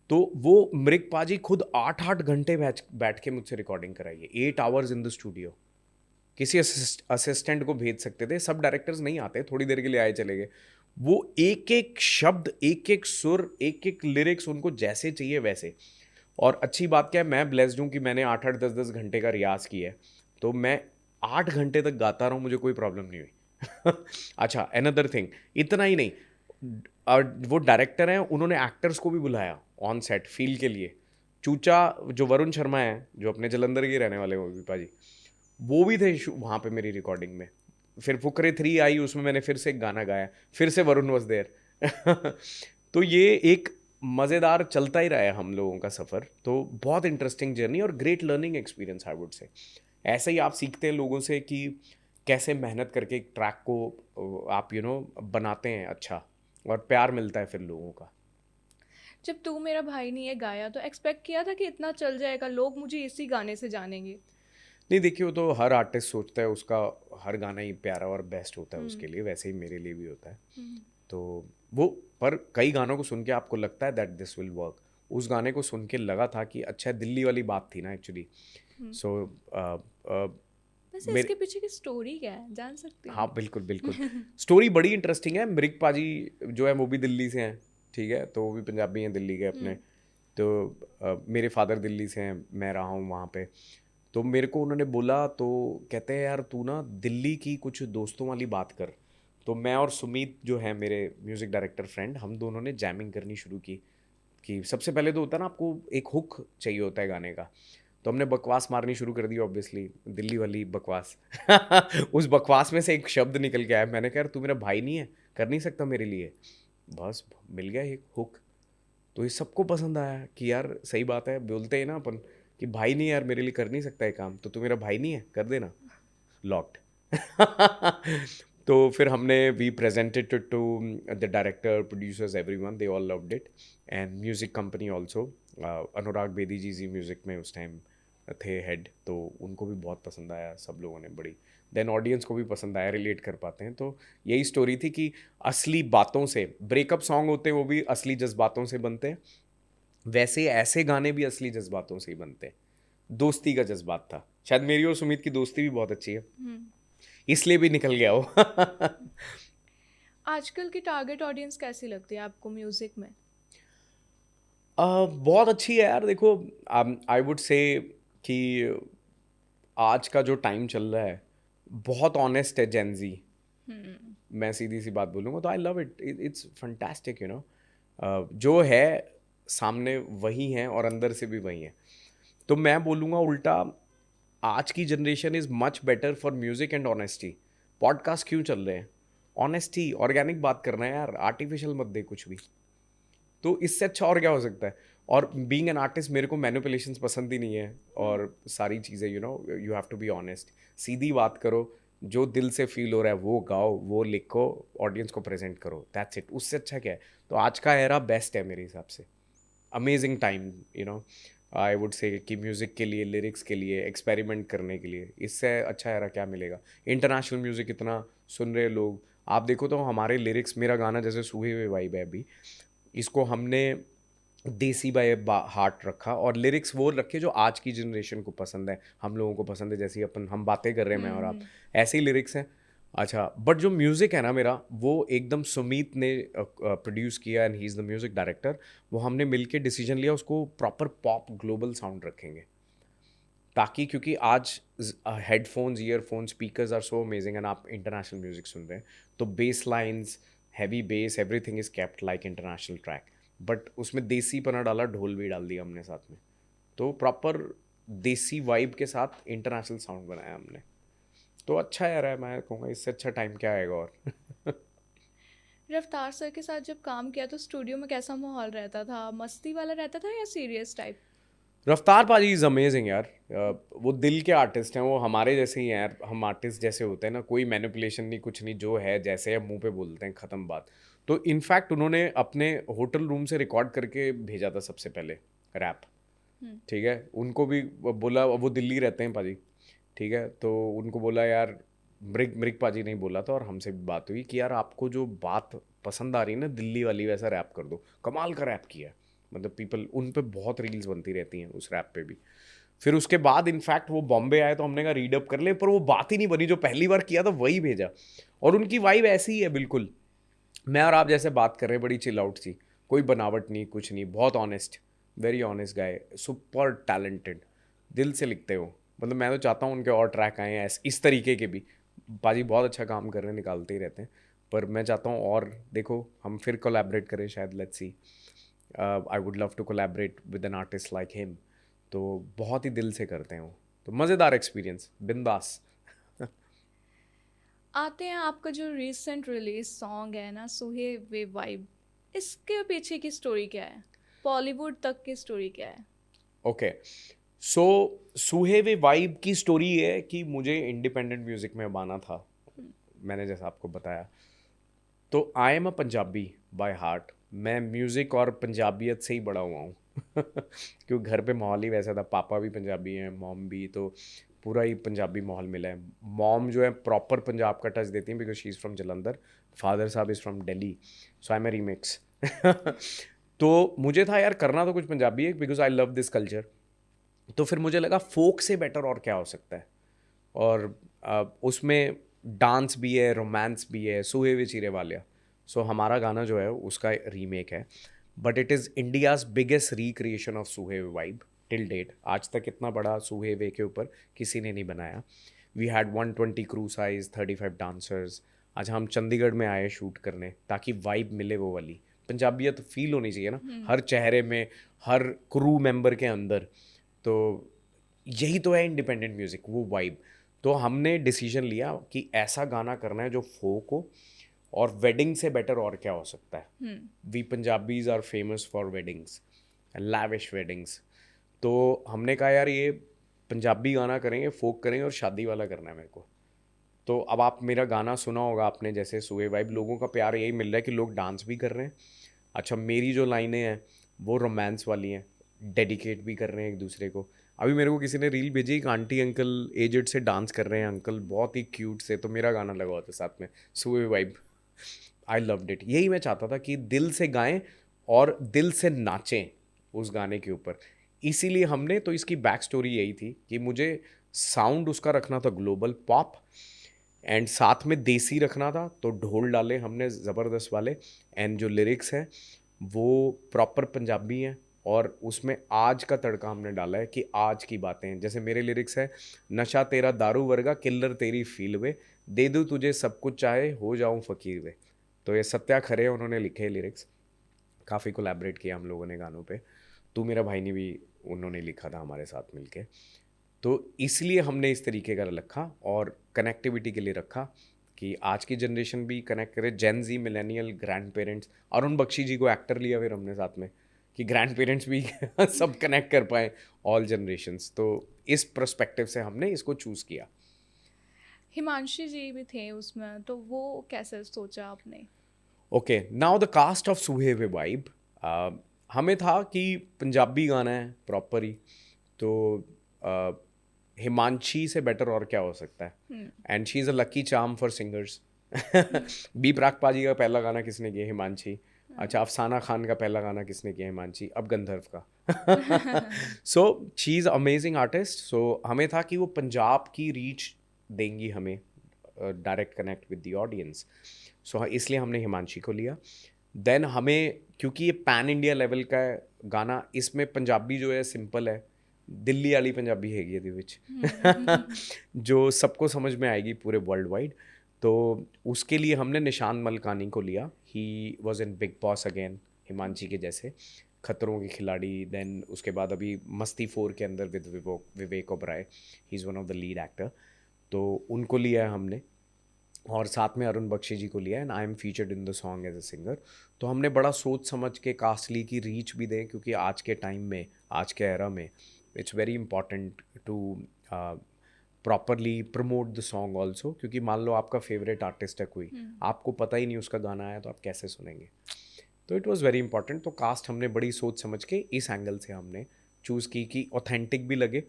तो वो मृग पाजी खुद 8-8 घंटे बैठ बैठ के मुझसे रिकॉर्डिंग कराइए, 8 आवर्स इन द स्टूडियो। किसी असिस्टेंट को भेज सकते थे, सब डायरेक्टर्स नहीं आते, थोड़ी देर के लिए आए चले गए। वो एक एक शब्द, एक एक सुर, एक एक लिरिक्स उनको जैसे चाहिए वैसे। और अच्छी बात क्या है, मैं ब्लेस्ड हूँ कि मैंने 8-8 10-10 घंटे का रियाज किया है। तो मैं 8 घंटे तक गाता रहा हूँ, मुझे कोई प्रॉब्लम नहीं हुई। अच्छा, अनदर थिंग, इतना ही नहीं, और वो डायरेक्टर हैं, उन्होंने एक्टर्स को भी बुलाया ऑन सेट फील के लिए। चूचा जो वरुण शर्मा है, जो अपने जलंधर के रहने वाले हैं, वो पाजी, वो भी थे वहाँ पे मेरी रिकॉर्डिंग में। फिर फुकरे 3 आई, उसमें मैंने फिर से एक गाना गाया, फिर से वरुण वॉज देयर। तो ये एक मज़ेदार चलता ही रहा है हम लोगों का सफ़र। तो बहुत इंटरेस्टिंग जर्नी और great learning experience I would से। ऐसे ही आप सीखते हैं लोगों से कि कैसे मेहनत करके एक ट्रैक को आप बनाते हैं अच्छा, और प्यार मिलता है फिर लोगों का। जब तू मेरा भाई नहीं है गाया तो एक्सपेक्ट किया था कि इतना चल जाएगा, लोग मुझे इसी गाने से जानेंगे? नहीं देखिए, वो तो हर आर्टिस्ट सोचता है उसका हर गाना ही प्यारा और बेस्ट होता है उसके लिए, वैसे ही मेरे लिए भी होता है। तो वो, पर कई गानों को सुन के आपको लगता है दैट दिस विल वर्क। उस गाने को सुन के लगा था कि अच्छा, दिल्ली वाली बात थी ना एक्चुअली। सो वैसे मेरे, इसके पीछे की स्टोरी क्या है, जान सकती हाँ हूँ? बिल्कुल बिल्कुल, स्टोरी बड़ी इंटरेस्टिंग है। मृग पाजी जो है वो भी दिल्ली से हैं, ठीक है, तो वो भी पंजाबी हैं दिल्ली के अपने। तो मेरे फादर दिल्ली से हैं, मैं रहा हूँ वहाँ पे। तो मेरे को उन्होंने बोला, तो कहते हैं यार तू ना दिल्ली की कुछ दोस्तों वाली बात कर। तो मैं और सुमीत जो है मेरे म्यूज़िक डायरेक्टर फ्रेंड, हम दोनों ने जैमिंग करनी शुरू की। कि सबसे पहले तो होता है ना, आपको एक हुक चाहिए होता है गाने का। तो हमने बकवास मारनी शुरू कर दी, ऑब्वियसली दिल्ली वाली बकवास। उस बकवास में से एक शब्द निकल के आया, मैंने कहा यार तू मेरा भाई नहीं है, कर नहीं सकता मेरे लिए? बस मिल गया एक हुक। तो ये सबको पसंद आया कि यार सही बात है, बोलते हैं ना अपन कि भाई नहीं यार मेरे लिए कर नहीं सकता है काम, तो तू मेरा भाई नहीं है, कर देना, लॉक्ड। तो फिर हमने we presented to the director, producers, everyone, they all loved it. And music company also, Anurag Bedi ji music में उस टाइम थे हेड, तो उनको भी बहुत पसंद आया सब लोगों ने, बड़ी। देन ऑडियंस को भी पसंद आया, रिलेट कर पाते हैं। तो यही स्टोरी थी कि असली बातों से ब्रेकअप सॉन्ग होते हैं, वो भी असली जज्बातों से बनते हैं, वैसे ऐसे गाने भी असली जज्बातों से ही बनते हैं। दोस्ती का जज्बात था शायद, मेरी और सुमित की दोस्ती भी बहुत अच्छी है, इसलिए भी निकल गया वो। आजकल की टारगेट ऑडियंस कैसी लगती है आपको म्यूजिक में? बहुत अच्छी है यार, देखो आई वुड से कि आज का जो टाइम चल रहा है बहुत ऑनेस्ट है जेंजी। मैं सीधी सी बात बोलूँगा तो आई love it, it's fantastic you know. जो है सामने वही हैं और अंदर से भी वही हैं। तो मैं बोलूँगा उल्टा, आज की generation is much better for music and honesty. Podcast क्यों चल रहे हैं? ऑनेस्टी, ऑर्गेनिक बात करना है यार, आर्टिफिशियल मत दे कुछ भी। तो इससे अच्छा और क्या हो सकता है? और बीइंग एन आर्टिस्ट मेरे को मैनिपुलेशंस पसंद ही नहीं है, और सारी चीज़ें you know you have to be honest. सीधी बात करो, जो दिल से फील हो रहा है वो गाओ, वो लिखो, ऑडियंस को प्रेजेंट करो, दैट्स इट। उससे अच्छा क्या है? तो आज का एरा बेस्ट है मेरे हिसाब से। Amazing time you know, I would say कि म्यूज़िक के लिए, लिरिक्स के लिए, एक्सपेरिमेंट करने के लिए इससे अच्छा एरा क्या मिलेगा? इंटरनेशनल म्यूज़िक इतना सुन रहे लोग, आप देखो तो हमारे लिरिक्स, मेरा गाना जैसे सूहे हुए वाइब है अभी, इसको हमने देसी बाय हार्ट रखा और लिरिक्स वो रखे जो आज की जनरेशन को पसंद है, हम लोगों को पसंद है, जैसी अपन हम बातें कर रहे हैं मैं और आप, ऐसे ही लिरिक्स हैं। अच्छा, बट जो म्यूज़िक है ना मेरा, वो एकदम सुमीत ने प्रोड्यूस किया and he is the music director. वो हमने मिलके डिसीजन लिया, उसको प्रॉपर पॉप ग्लोबल साउंड रखेंगे, ताकि क्योंकि आज headphones, earphone, speakers are so amazing and आप इंटरनेशनल म्यूजिक सुन रहे हैं, तो bass lines, heavy bass, everything is kept like international track, but उसमें देसी पना डाला, ढोल भी डाल दिया हमने साथ में, तो प्रॉपर देसी वाइब के साथ इंटरनेशनल साउंड बनाया हमने। तो अच्छा यार है, मैं कहूँगा इससे अच्छा टाइम क्या आएगा और रफ्तार सर के साथ जब काम किया तो स्टूडियो में कैसा माहौल रहता था? मस्ती वाला रहता था या सीरियस टाइप? रफ्तार पाजी इज़ अमेजिंग यार। वो दिल के आर्टिस्ट हैं, वो हमारे जैसे ही हैं यार। हम आर्टिस्ट जैसे होते हैं ना, कोई मैनिपुलेशन नहीं, कुछ नहीं, जो है जैसे है मुंह पे बोलते हैं, ख़त्म बात। तो इनफैक्ट उन्होंने अपने होटल रूम से रिकॉर्ड करके भेजा था सबसे पहले रैप, ठीक है। उनको भी बोला, वो दिल्ली रहते हैं पाजी, ठीक है, तो उनको बोला यार, मृग मृग पाजी नहीं बोला था, और हमसे भी बात हुई कि यार आपको जो बात पसंद आ रही है ना दिल्ली वाली, वैसा रैप कर दो। कमाल का रैप किया है, मतलब पीपल, उन पे बहुत रील्स बनती रहती हैं उस रैप पे भी। फिर उसके बाद इनफैक्ट वो बॉम्बे आए तो हमने कहा रीडअप कर ले, पर वो बात ही नहीं बनी, जो पहली बार किया था वही भेजा। और उनकी वाइब ऐसी ही है बिल्कुल, मैं और आप जैसे बात कर रहे हैं, बड़ी चिल आउट सी, कोई बनावट नहीं, कुछ नहीं, बहुत honest, very honest guy, super talented, दिल से लिखते हो। मतलब मैं तो चाहता हूँ उनके और ट्रैक आए हैं इस तरीके के भी। बाजी बहुत अच्छा काम कर रहे हैं, निकालते ही रहते हैं, पर मैं चाहता हूँ और देखो हम फिर कोलैबोरेट करें शायद, let's see. I would love to collaborate with an artist like him. तो बहुत ही दिल से करते हैं वो, तो मज़ेदार एक्सपीरियंस, बिंदास। आते हैं आपका जो रिसेंट रिलीज सॉन्ग है ना, सूहे वे वाइब, इसके पीछे की स्टोरी क्या है? बॉलीवुड तक की स्टोरी क्या है? ओके, सो सूहे वे वाइब की स्टोरी है कि मुझे इंडिपेंडेंट म्यूज़िक में आना था, मैंने जैसा आपको बताया। तो I am a Punjabi by heart, मैं म्यूज़िक और पंजाबियत से ही बड़ा हुआ हूँ क्योंकि घर पे माहौल ही वैसा था, पापा भी पंजाबी हैं, मॉम भी, तो पूरा ही पंजाबी माहौल मिला है। मॉम जो है प्रॉपर पंजाब का टच देती हैं because she is from Jalandhar, father साहब is from Delhi, so I am a remix तो मुझे था यार करना तो कुछ पंजाबी है because I love this culture. तो फिर मुझे लगा फोक से बेटर और क्या हो सकता है, और उसमें डांस भी है, रोमांस भी है, सूहे वे चिरे वालिया। सो हमारा गाना जो है उसका रीमेक है, but it is India's biggest recreation of Soohe Ve vibe till date. आज तक इतना बड़ा सूहे वे के ऊपर किसी ने नहीं बनाया। We had 120 crew size, 35 dancers. आज हम चंडीगढ़ में आए शूट करने ताकि वाइब मिले वो वाली, पंजाबियत फील होनी चाहिए ना हर चेहरे में, हर क्रू मेंबर के अंदर। तो यही तो है इंडिपेंडेंट म्यूज़िक, वो वाइब। तो हमने डिसीजन लिया कि ऐसा गाना करना है जो फोक हो, और वेडिंग से बेटर और क्या हो सकता है। We Punjabis are famous for weddings, lavish weddings. तो हमने कहा यार ये पंजाबी गाना करेंगे, फोक करेंगे, और शादी वाला करना है मेरे को। तो अब आप मेरा गाना सुना होगा आपने, जैसे सुए वाइब, लोगों का प्यार यही मिल रहा है कि लोग डांस भी कर रहे हैं। अच्छा, मेरी जो लाइनें हैं वो रोमांस वाली हैं, डेडिकेट भी कर रहे हैं एक दूसरे को। अभी मेरे को किसी ने रील भेजी, एक आंटी अंकल एजेड से डांस कर रहे हैं, अंकल बहुत ही क्यूट से, तो मेरा गाना लगा हुआ था साथ में, सुए वाइब। I loved it. यही मैं चाहता था कि दिल से गाएं और दिल से नाचें उस गाने के ऊपर। इसीलिए हमने, तो इसकी बैक स्टोरी यही थी कि मुझे साउंड उसका रखना था ग्लोबल पॉप, एंड साथ में देसी रखना था, तो ढोल डाले हमने ज़बरदस्त वाले, एंड जो लिरिक्स हैं वो प्रॉपर पंजाबी हैं, और उसमें आज का तड़का हमने डाला है कि आज की बातें हैं। जैसे मेरे लिरिक्स है, नशा तेरा दारू वर्गा, किल्लर तेरी फील वे, दे दूँ तुझे सब कुछ चाहे हो जाऊँ फकीर वे। तो ये सत्या खरे उन्होंने लिखे लिरिक्स, काफ़ी कोलैबोरेट किया हम लोगों ने गानों पे। तू मेरा भाई ने भी उन्होंने लिखा था हमारे साथ मिलके। तो इसलिए हमने इस तरीके का रखा और कनेक्टिविटी के लिए रखा कि आज की जनरेशन भी कनेक्ट करे, Gen Z, millennial, grand parents. Arun Bakshi ji को एक्टर लिया फिर हमने साथ में कि ग्रैंड पेरेंट्स भी सब कनेक्ट कर पाए, ऑल जनरेशन्स। तो इस पर्सपेक्टिव से हमने इसको चूज़ किया। हिमांशी जी भी थे उसमें, तो वो कैसे सोचा आपने? Okay, now the cast of Soohe Ve vibe. हमें था कि पंजाबी गाना है प्रॉपर ही, तो हिमांशी से बेटर और क्या हो सकता है। And she is a lucky charm for singers. B Praak paaji का पहला गाना किसने किया? हिमांशी। अच्छा, अफसाना खान का पहला गाना किसने किया? हिमांशी। अब गंधर्व का। So she is amazing artist. So हमें था कि वो पंजाब की रीच देंगी हमें, direct connect with the audience. So इसलिए हमने हिमांशी को लिया। देन हमें, क्योंकि ये पैन इंडिया लेवल का है गाना, इसमें पंजाबी जो है सिंपल है, दिल्ली वाली पंजाबी हैगी ਇਹਦੇ ਵਿੱਚ जो सबको समझ में आएगी पूरे वर्ल्ड वाइड। तो उसके लिए हमने निशान मलकानी को लिया। He was in Bigg boss again, Himanshi के जैसे, खतरों के खिलाड़ी। देन उसके बाद अभी मस्ती 4 के अंदर with Vivek Oberoi, he is one of the lead actor. तो उनको लिया है हमने, और साथ में अरुण बख्शी जी को लिया है, and I am featured in the song as a singer. तो हमने बड़ा सोच समझ के कास्ट ली कि रीच भी दें, क्योंकि आज के टाइम में, आज के एरा में, it's very important to properly promote the song also. क्योंकि मान लो आपका फेवरेट आर्टिस्ट है कोई, आपको पता ही नहीं उसका गाना आया, तो आप कैसे सुनेंगे? तो इट वॉज़ वेरी इंपॉर्टेंट। तो कास्ट हमने बड़ी सोच समझ के इस एंगल से हमने चूज़ की कि ऑथेंटिक भी लगे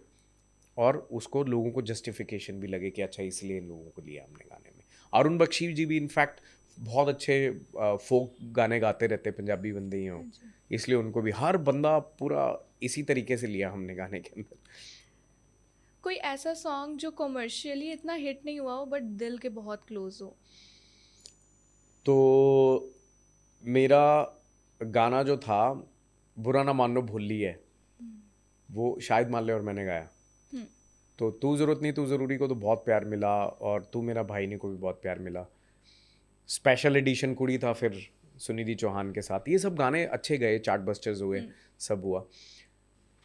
और उसको लोगों को जस्टिफिकेशन भी लगे कि अच्छा इसलिए इन लोगों को लिया हमने गाने में। अरुण बख्शी जी भी इनफैक्ट बहुत अच्छे फोक गाने गाते रहते, पंजाबी बंदे ही हों, इसलिए उनको भी हर बंदा पूरा इसी तरीके से लिया हमने गाने के अंदर। कोई ऐसा सॉन्ग जो कमर्शियली इतना हिट नहीं हुआ हो बट दिल के बहुत क्लोज हो? तो मेरा गाना जो था, बुरा ना मानो भोली है, वो शायद माल्ले और मैंने गाया। तो तू ज़रूरत नहीं तू ज़रूरी को तो बहुत प्यार मिला, और तू मेरा भाई ने को भी बहुत प्यार मिला। स्पेशल एडिशन कुड़ी था फिर सुनिधि चौहान के साथ। ये सब गाने अच्छे गए, चार्ट बस्टर्स हुए, सब हुआ।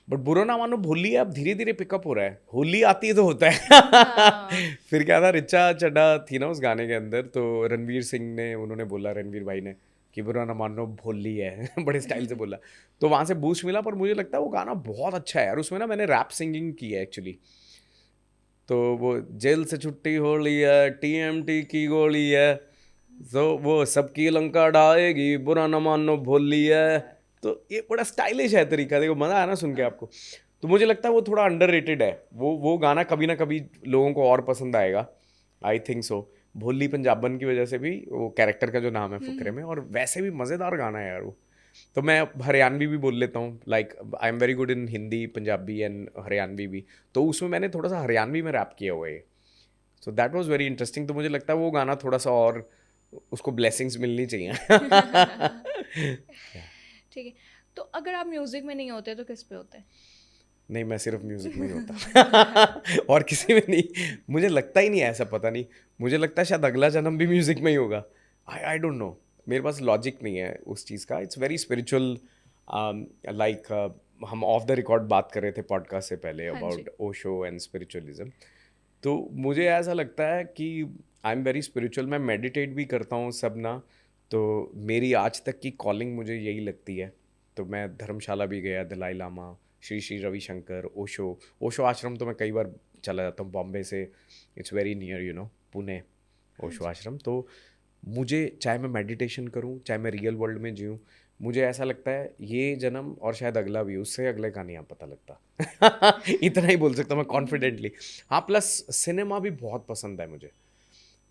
बट बुरा ना मानो भोली है अब धीरे धीरे पिकअप हो रहा है, होली आती है तो होता है। फिर क्या था, रिचा चड्डा थी ना उस गाने के अंदर, तो रणवीर सिंह ने, उन्होंने बोला, रणवीर भाई ने, कि बुरा ना मानो भोली है। बड़े स्टाइल से बोला, तो वहाँ से बूस्ट मिला। पर मुझे लगता है वो गाना बहुत अच्छा है यार। उसमें ना मैंने रैप सिंगिंग की है एक्चुअली। तो वो जेल से छुट्टी हो ली है, टीएमटी की गोली है, तो वो सबकी लंका ढाएगी, बुरा न मानो भोली है। तो ये बड़ा स्टाइलिश है तरीका, देखो मज़ा आया ना सुन के आपको। तो मुझे लगता है वो थोड़ा अंडररेटेड है। वो गाना कभी ना कभी लोगों को और पसंद आएगा, आई थिंक सो। भोली पंजाबन की वजह से भी, वो कैरेक्टर का जो नाम है फुकरे में, और वैसे भी मज़ेदार गाना है यार वो। तो मैं हरियाणवी भी बोल लेता हूँ, like I am very good in Hindi, Punjabi and Haryanvi भी। तो उसमें मैंने थोड़ा सा हरियाणवी में रैप किया हुआ है। So that was very interesting. तो मुझे लगता है वो गाना थोड़ा सा और, उसको ब्लेसिंग्स मिलनी चाहिए। ठीक है, तो अगर आप म्यूजिक में नहीं होते तो किस पे होते? नहीं, मैं सिर्फ म्यूजिक में ही होता। और किसी में नहीं। मुझे लगता ही नहीं है ऐसा, पता नहीं। मुझे लगता है शायद अगला जन्म भी म्यूजिक में ही होगा। आई डोंट नो, मेरे पास लॉजिक नहीं है उस चीज़ का। It's very spiritual. लाइक हम ऑफ द रिकॉर्ड बात कर रहे थे पॉडकास्ट से पहले हाँ जी। About Osho and spiritualism. तो मुझे ऐसा लगता है कि आई एम वेरी स्पिरिचुअल। मैं मेडिटेट भी करता हूँ सब ना। तो मेरी आज तक की कॉलिंग मुझे यही लगती है। तो मैं धर्मशाला भी गया, दलाई लामा, श्री श्री रविशंकर, ओशो आश्रम तो मैं कई बार चला जाता हूँ बॉम्बे से। इट्स वेरी नियर, पुणे, हाँ ओशो जी। आश्रम। तो मुझे, चाहे मैं मेडिटेशन करूँ, चाहे मैं रियल वर्ल्ड में जीऊँ, मुझे ऐसा लगता है ये जन्म और शायद अगला भी, उससे अगले का नहीं पता लगता। इतना ही बोल सकता हूँ मैं कॉन्फिडेंटली। हाँ, प्लस सिनेमा भी बहुत पसंद है मुझे।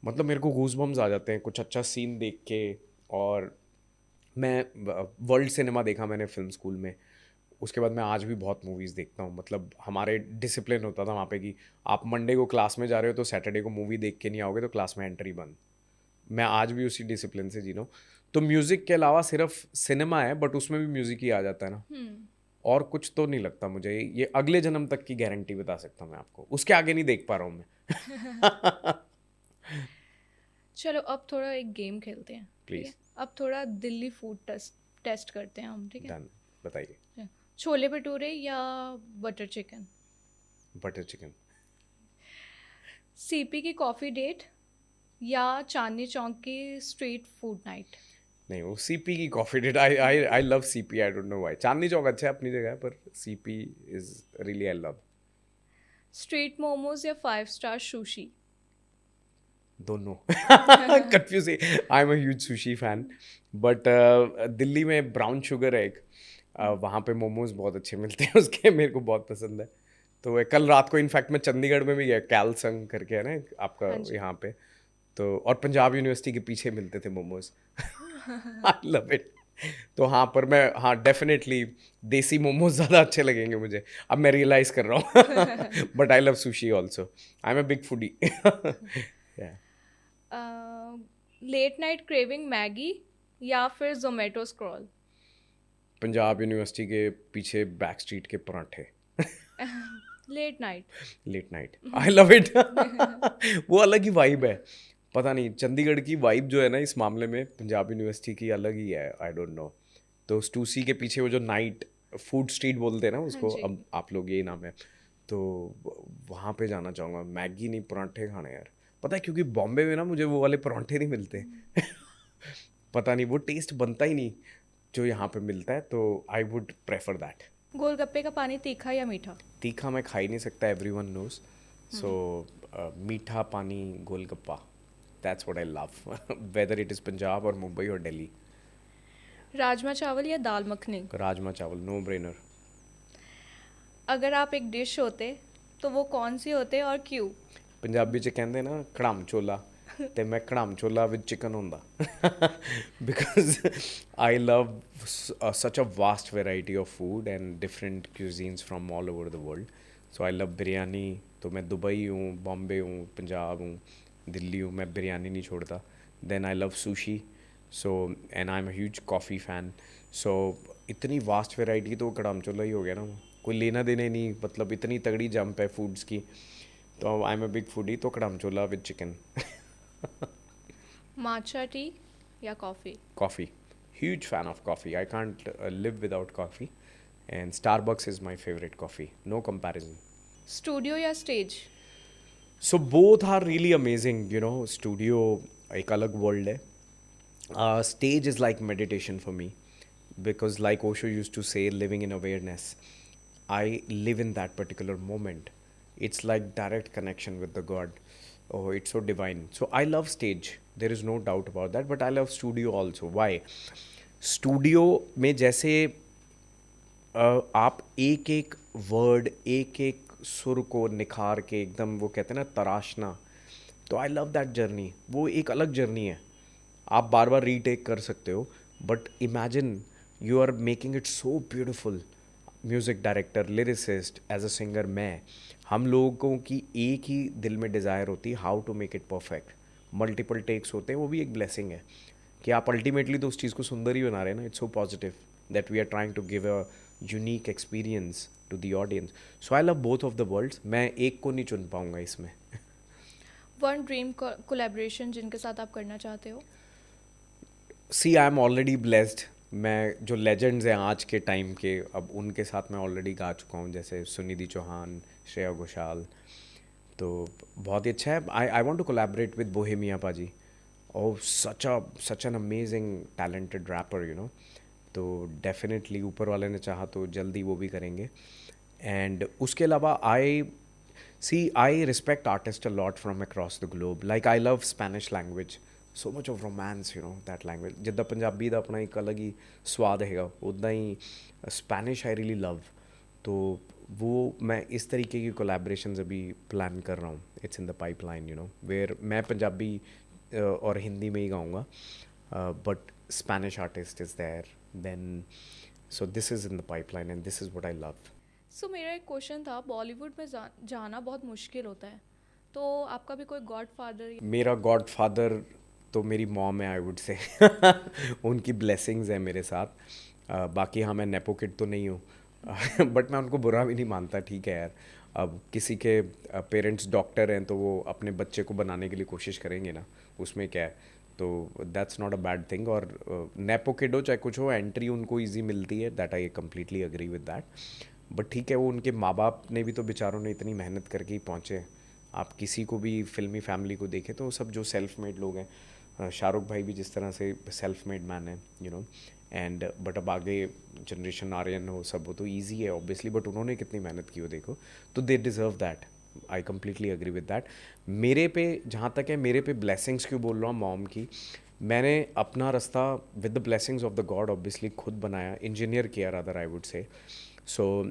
मतलब मेरे को गूज़बम्स आ जाते हैं कुछ अच्छा सीन देख के। और मैं वर्ल्ड सिनेमा देखा मैंने फिल्म स्कूल में। उसके बाद मैं आज भी बहुत मूवीज़ देखता हूँ। मतलब हमारे डिसिप्लिन होता था वहाँ पे कि आप मंडे को क्लास में जा रहे हो तो सैटरडे को मूवी देख के नहीं आओगे तो क्लास में एंट्री बंद। मैं आज भी उसी डिसिप्लिन से जी रहा हूँ। तो म्यूज़िक के अलावा सिर्फ सिनेमा है, बट उसमें भी म्यूज़िक ही आ जाता है ना। और कुछ तो नहीं लगता मुझे। ये अगले जन्म तक की गारंटी बता सकता हूँ मैं आपको, उसके आगे नहीं देख पा रहा हूँ मैं। चलो अब थोड़ा एक गेम खेलते हैं, ठीक है? प्लीज अब थोड़ा दिल्ली फूड टेस्ट करते हैं हम, ठीक है? डन, बताइए। छोले भटूरे या butter chicken? Butter chicken. CP की कॉफ़ी डेट या चांदनी चौक की स्ट्रीट फूड नाइट? नहीं, वो सीपी की coffee date, I I I love CP, I don't know why. Chandni Chowk अच्छा है अपनी जगह, पर CP is really I love. Street momos या 5 स्टार सुशी? दोनों। Confusing. I am a huge sushi fan, but Delhi में ब्राउन शुगर है एक, वहाँ पे मोमोज बहुत अच्छे मिलते हैं उसके, मेरे को बहुत पसंद है। तो कल रात को इनफैक्ट मैं चंडीगढ़ में भी गया, कैलसंग करके है ना एक आपका हाँ जी। यहाँ पे, तो और पंजाब यूनिवर्सिटी के पीछे मिलते थे मोमोज। आई लव इट। तो हाँ, पर मैं, हाँ डेफिनेटली देसी मोमोज ज़्यादा अच्छे लगेंगे मुझे, अब मैं रियलाइज कर रहा हूँ। But I love sushi also, I am a big foodie. Late night craving Maggi या फिर जोमेटो स्क्रॉल? पंजाब यूनिवर्सिटी के पीछे बैक स्ट्रीट के पराठे। Late night. Late night, I love it. वो अलग ही वाइब है, पता नहीं चंडीगढ़ की वाइब जो है ना इस मामले में, पंजाब यूनिवर्सिटी की अलग ही है, आई डोंट नो। तो स्टूसी के पीछे वो जो नाइट फूड स्ट्रीट बोलते हैं ना हाँ उसको, जी। अब आप लोग यही नाम है, तो वहाँ पे जाना चाहूँगा। मैगी नहीं, पराठे खाने यार। पता है, क्योंकि बॉम्बे में ना मुझे वो वाले पराठे नहीं मिलते। पता नहीं, वो टेस्ट बनता ही नहीं जो यहाँ पे मिलता है, तो आई वुड प्रेफर दैट। गोलगप्पे का पानी तीखा या मीठा? तीखा मैं खा ही नहीं सकता, एवरीवन नोज, सो मीठा पानी golgappa, that's what I love, whether it is Punjab और मुंबई और दिल्ली। राजमा चावल या दाल मखनी? राजमा चावल, नो ब्रेनर। अगर आप एक डिश होते तो वो कौन सी होते और क्यों? पंजाबी च कहंदे ना कड़ाम चोला, ते मैं कड़ाम चोला विद चिकन होंदा। Because I love such a vast variety of food and different cuisines from all over the world. So I love biryani, तो मैं दुबई हूँ, बॉम्बे हूँ, पंजाब हूँ, दिल्ली हूँ, मैं बिरयानी नहीं छोड़ता। Then I love sushi, so and I am a huge coffee fan. So इतनी वास्ट वैरायटी, तो कड़ाम चोला ही हो गया ना, कोई लेना देना ही नहीं, मतलब इतनी तगड़ी जंप है फूड्स की। तो I am a big foodie, तो कड़ाम चोला विद चिकन। माचा टी या coffee? Coffee, huge fan of coffee, I can't live without coffee, and Starbucks is my favorite coffee, no comparison. Studio या stage? So both are really amazing, you know. Studio एक अलग world है, stage is like meditation for me, because like Osho used to say, living in awareness, I live in that particular moment. It's like direct connection with the God. Oh, it's so divine. So I love stage, there is no doubt about that, but I love studio also. Why? Studio में जैसे आप एक एक वर्ड, एक एक सुर को निखार के एकदम, वो कहते हैं ना तराशना, तो आई लव दैट जर्नी। वो एक अलग जर्नी है, आप बार बार रीटेक कर सकते हो, but imagine you are making it so beautiful. Music director, lyricist, as a singer, मैं, हम लोगों की एक ही दिल में डिज़ायर होती है, how to make it perfect. Multiple takes होते हैं, वो भी एक ब्लेसिंग है कि आप अल्टीमेटली तो उस चीज़ को सुंदर ही बना रहे हैं ना। It's so positive that we are trying to give a unique experience to the audience. So I love both of the worlds, मैं एक को नहीं चुन पाऊंगा इसमें। वन ड्रीम कोलैबोरेशन जिनके साथ आप करना चाहते हो? सी, आई एम ऑलरेडी ब्लेस्ड। मैं जो लेजेंड्स हैं आज के टाइम के, अब उनके साथ मैं ऑलरेडी गा चुका हूँ, जैसे सुनिधि चौहान, श्रेया घोषाल, तो बहुत ही अच्छा है। I want to collaborate with Bohemia पाजी, और such an amazing talented rapper, you know. तो डेफिनेटली ऊपर वाले ने चाहा तो जल्दी वो भी करेंगे। एंड उसके अलावा I respect artist a lot from across the globe. Like I love Spanish language, so much of romance, you know that language. जिद्दां पंजाबी ਦਾ ਆਪਣਾ ਇੱਕ ਅਲੱਗ ਹੀ ਸਵਾਦ ਹੈਗਾ, ਉੱਦਾਂ ਹੀ स्पैनिश आई रियली लव। तो वो मैं इस तरीके की कोलैबोरेशंस अभी प्लान कर रहा हूँ, it's in the pipeline, you know, where मैं पंजाबी और हिंदी में ही गाऊँगा, but Spanish artist is there then. So this is in the pipeline and this is what I love. So मेरा एक क्वेश्चन था, बॉलीवुड में जाना बहुत मुश्किल होता है, तो आपका भी कोई गॉड फादर? मेरा गॉड फादर तो मेरी मॉम है, आई वुड से। उनकी ब्लेसिंग्स है मेरे साथ। बाकी हाँ, मैं नेपो किड तो नहीं हूँ, बट मैं उनको बुरा भी नहीं मानता, ठीक है यार। अब किसी के पेरेंट्स डॉक्टर हैं तो वो अपने बच्चे को बनाने के लिए कोशिश करेंगे ना, उसमें क्या है, तो that's not a bad thing. और नेपो किड हो चाहे कुछ हो, एंट्री उनको ईजी मिलती है, that I completely agree with that. But ठीक है, वो उनके माँ बाप ने भी तो बेचारों ने इतनी मेहनत करके ही पहुँचे हैं। आप किसी को भी फिल्मी फैमिली को देखें तो सब जो सेल्फ मेड लोग हैं, शाहरुख भाई भी जिस तरह से सेल्फ मेड मैन है, यू नो। एंड बट अब आगे जनरेशन आर्यन हो सब, वो तो ईजी है ऑब्वियसली, बट उन्होंने कितनी मेहनत की हो देखो, तो they deserve that. I completely agree with that. मेरे पे जहाँ तक है, मेरे पे ब्लेसिंग्स क्यों बोल रहा हूँ मॉम की, मैंने अपना रास्ता with the blessings of the God obviously खुद बनाया, इंजीनियर किया rather I would say. So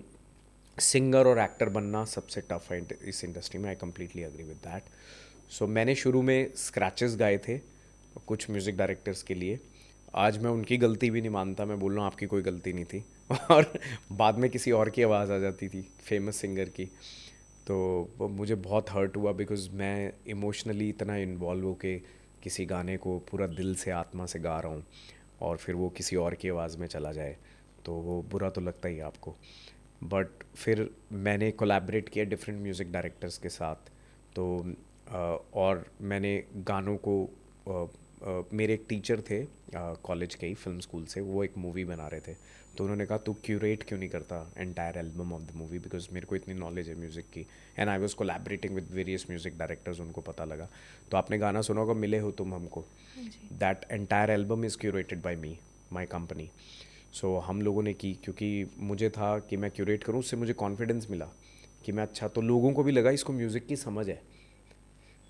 singer और एक्टर बनना सबसे टफ है इस इंडस्ट्री में, I completely agree with that. So मैंने शुरू में स्क्रैचेस गाए थे कुछ म्यूज़िक डायरेक्टर्स के लिए। आज मैं उनकी गलती भी नहीं मानता, मैं बोल रहा हूँ आपकी कोई गलती नहीं थी और बाद में किसी और की आवाज़ आ जाती थी फेमस सिंगर की, तो वो मुझे बहुत हर्ट हुआ, बिकॉज़ मैं इमोशनली इतना इन्वॉल्व होके किसी गाने को पूरा दिल से आत्मा से गा रहा हूँ और फिर वो किसी और की आवाज़ में चला जाए, तो वो बुरा तो लगता ही है आपको। बट फिर मैंने कोलैबोरेट किया डिफरेंट म्यूज़िक डायरेक्टर्स के साथ, तो और मैंने गानों को मेरे एक टीचर थे कॉलेज के ही फिल्म स्कूल से, वो एक मूवी बना रहे थे, तो उन्होंने कहा तू क्यूरेट क्यों नहीं करता entire album of the movie, because मेरे को इतनी नॉलेज है म्यूज़िक की, and I was collaborating with various music directors, उनको पता लगा। तो आपने गाना सुना होगा मिले हो तुम हमको, हाँ जी। That entire album is curated by me, my company. So हम लोगों ने की, क्योंकि मुझे था कि मैं क्यूरेट करूँ, उससे मुझे कॉन्फिडेंस मिला कि मैं अच्छा, तो लोगों को भी लगा इसको म्यूज़िक की समझ है।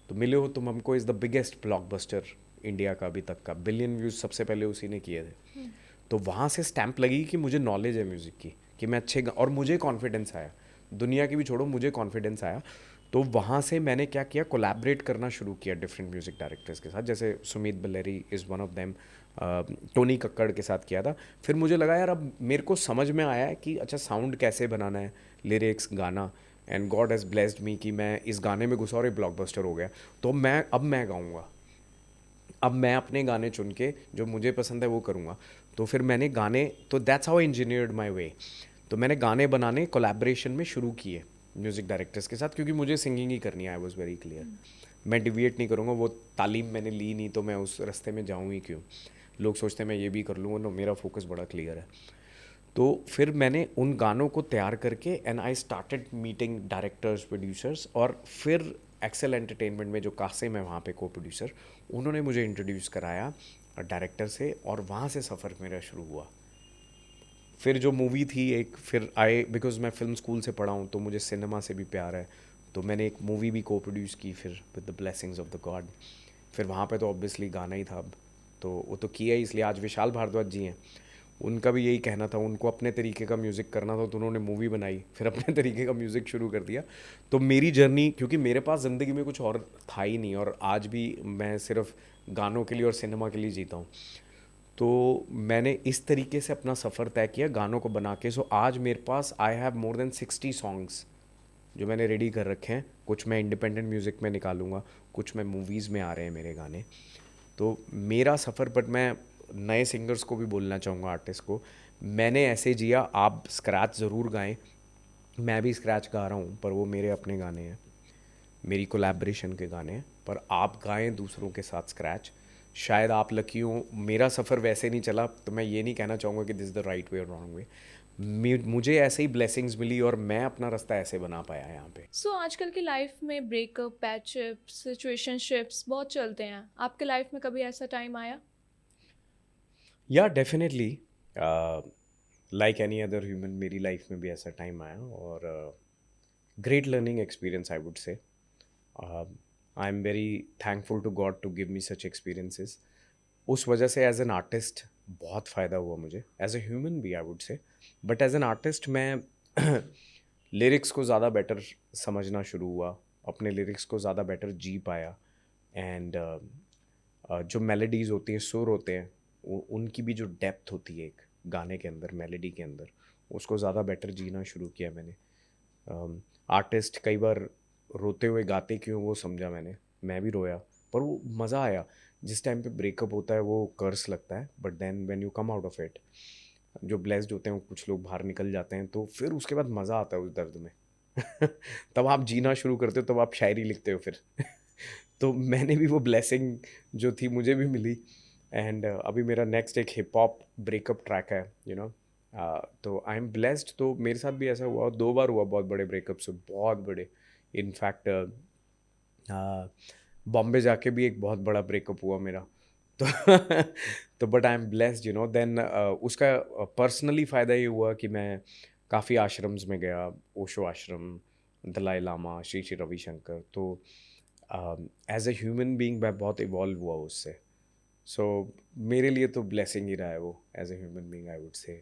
तो मिले हो तुम हमको is the biggest blockbuster India का अभी तक का, बिलियन व्यूज़ सबसे पहले उसी ने किए थे। तो वहाँ से स्टैंप लगी कि मुझे नॉलेज है म्यूज़िक की, कि मैं और मुझे कॉन्फिडेंस आया, दुनिया की भी छोड़ो, मुझे कॉन्फिडेंस आया। तो वहाँ से मैंने क्या किया, कोलैबोरेट करना शुरू किया डिफरेंट म्यूज़िक डायरेक्टर्स के साथ, जैसे Sumit Balleri is one of them, Tony Kakkar के साथ किया था। फिर मुझे लगा यार अब मेरे को समझ में आया है कि अच्छा साउंड कैसे बनाना है, लिरिक्स, गाना, and God has blessed me कि मैं इस गाने में घुसा और एक ब्लॉकबस्टर हो गया। तो मैं गाऊँगा, अब मैं अपने गाने चुन के जो मुझे पसंद है वो करूँगा। तो फिर मैंने गाने, तो दैट्स हाउ इंजीनियर्ड माई वे। तो मैंने गाने बनाने कोलैबोरेशन में शुरू किए म्यूज़िक डायरेक्टर्स के साथ, क्योंकि मुझे सिंगिंग ही करनी है, आई वॉज वेरी क्लियर। मैं डिविएट नहीं करूँगा, वो तालीम मैंने ली नहीं, तो मैं उस रास्ते में जाऊँ ही क्यों। लोग सोचते हैं मैं ये भी कर लूँगा, नो, मेरा फोकस बड़ा क्लियर है। तो फिर मैंने उन गानों को तैयार करके and I started meeting directors, producers, और फिर एक्सेल एंटरटेनमेंट में जो कासिम है वहाँ पे को प्रोड्यूसर, उन्होंने मुझे इंट्रोड्यूस कराया डायरेक्टर से, और वहाँ से सफ़र मेरा शुरू हुआ। फिर जो मूवी थी एक, फिर आए, बिकॉज मैं फिल्म स्कूल से पढ़ा हूँ तो मुझे सिनेमा से भी प्यार है, तो मैंने एक मूवी भी को प्रोड्यूस की फिर with the blessings of the God. फिर वहाँ पे तो ऑब्वियसली गाना ही था अब, तो वो तो किया ही, इसलिए आज विशाल भारद्वाज जी हैं, उनका भी यही कहना था, उनको अपने तरीके का म्यूज़िक करना था, तो उन्होंने मूवी बनाई, फिर अपने तरीके का म्यूज़िक शुरू कर दिया। तो मेरी जर्नी, क्योंकि मेरे पास ज़िंदगी में कुछ और था ही नहीं, और आज भी मैं सिर्फ गानों के लिए और सिनेमा के लिए जीता हूँ, तो मैंने इस तरीके से अपना सफ़र तय किया गानों को बना के। सो आज मेरे पास I have more than 60 songs जो मैंने रेडी कर रखे हैं, कुछ मैं इंडिपेंडेंट म्यूज़िक में निकालूंगा, कुछ मैं मूवीज़ में आ रहे हैं मेरे गाने। तो मेरा सफ़र, बट मैं नए सिंगर्स को भी बोलना चाहूँगा, आर्टिस्ट को, मैंने ऐसे जिया, आप स्क्रैच ज़रूर गाएं, मैं भी स्क्रैच गा रहा हूँ, पर वो मेरे अपने गाने हैं, मेरी कोलैबोरेशन के गाने हैं, पर आप गाएं दूसरों के साथ स्क्रैच, शायद आप लकी हो। मेरा सफ़र वैसे नहीं चला, तो मैं ये नहीं कहना चाहूँगा कि this is the right way और रॉन्ग वे, मुझे ऐसे ही ब्लेसिंग्स मिली और मैं अपना रास्ता ऐसे बना पाया यहाँ पे। सो आजकल की लाइफ में ब्रेकअप, पैचअप, सिचुएशनशिप्स बहुत चलते हैं। आपके लाइफ में कभी ऐसा टाइम आया? या definitely, like any other human, मेरी लाइफ में भी ऐसा टाइम आया, और great learning experience I would say. I am very thankful to God to give me such experiences. उस वजह से एज एन आर्टिस्ट बहुत फ़ायदा हुआ मुझे, एज ए ह्यूमन भी I would say, but as an artist मैं लिरिक्स को ज़्यादा बेटर समझना शुरू हुआ, अपने लिरिक्स को ज़्यादा बेटर जी पाया, एंड जो मेलोडीज़ होती हैं, सुर होते हैं, उनकी भी जो डेप्थ होती है एक गाने के अंदर, मेलोडी के अंदर, उसको ज़्यादा बेटर जीना शुरू किया मैंने। आर्टिस्ट कई बार रोते हुए गाते क्यों, वो समझा मैंने, मैं भी रोया, पर वो मज़ा आया। जिस टाइम पे ब्रेकअप होता है वो कर्स लगता है, but then when you come out of it, जो ब्लेस्ड होते हैं वो कुछ लोग बाहर निकल जाते हैं, तो फिर उसके बाद मज़ा आता है उस दर्द में तब आप जीना शुरू करते हो, तब आप शायरी लिखते हो फिर तो मैंने भी वो ब्लेसिंग जो थी मुझे भी मिली। एंड अभी मेरा नेक्स्ट एक हिप हॉप ब्रेकअप ट्रैक है, तो आई एम ब्लेस्ड। तो मेरे साथ भी ऐसा हुआ, 2 बार हुआ बहुत बड़े ब्रेकअप्स, बहुत बड़े। इनफैक्ट बॉम्बे जाके भी एक बहुत बड़ा ब्रेकअप हुआ मेरा। तो तो but I am blessed, then उसका पर्सनली फ़ायदा ये हुआ कि मैं काफ़ी आश्रम्स में गया, ओशो आश्रम, दलाई लामा, श्री श्री रविशंकर। तो एज ए ह्यूमन बीइंग मैं बहुत इवॉल्व हुआ उससे। सो मेरे लिए तो ब्लेसिंग ही रहा है वो, as a human being I would say,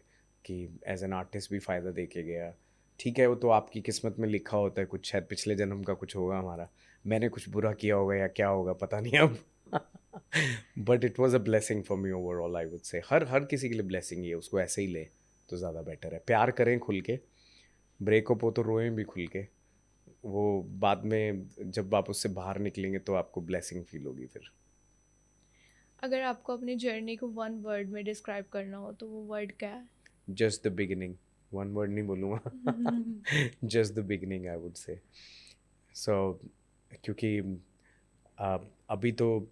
कि एज एन आर्टिस्ट भी फ़ायदा दे के गया। ठीक है, वो तो आपकी किस्मत में लिखा होता है, कुछ शायद पिछले जन्म का कुछ होगा हमारा, मैंने कुछ बुरा किया होगा या क्या होगा पता नहीं अब। But it was a blessing for me overall I would say. हर किसी के लिए ब्लेसिंग ही है, उसको ऐसे ही ले तो ज़्यादा बेटर है। प्यार करें खुल के, ब्रेकअप हो तो रोएं भी खुल के। वो बाद में जब आप उससे बाहर निकलेंगे तो आपको ब्लेसिंग फील होगी फिर। अगर आपको अपनी जर्नी को वन वर्ड में डिस्क्राइब करना हो तो वो वर्ड क्या है? Just the beginning. One word नहीं बोलूँगा, just the beginning I would say. So क्योंकि अभी तो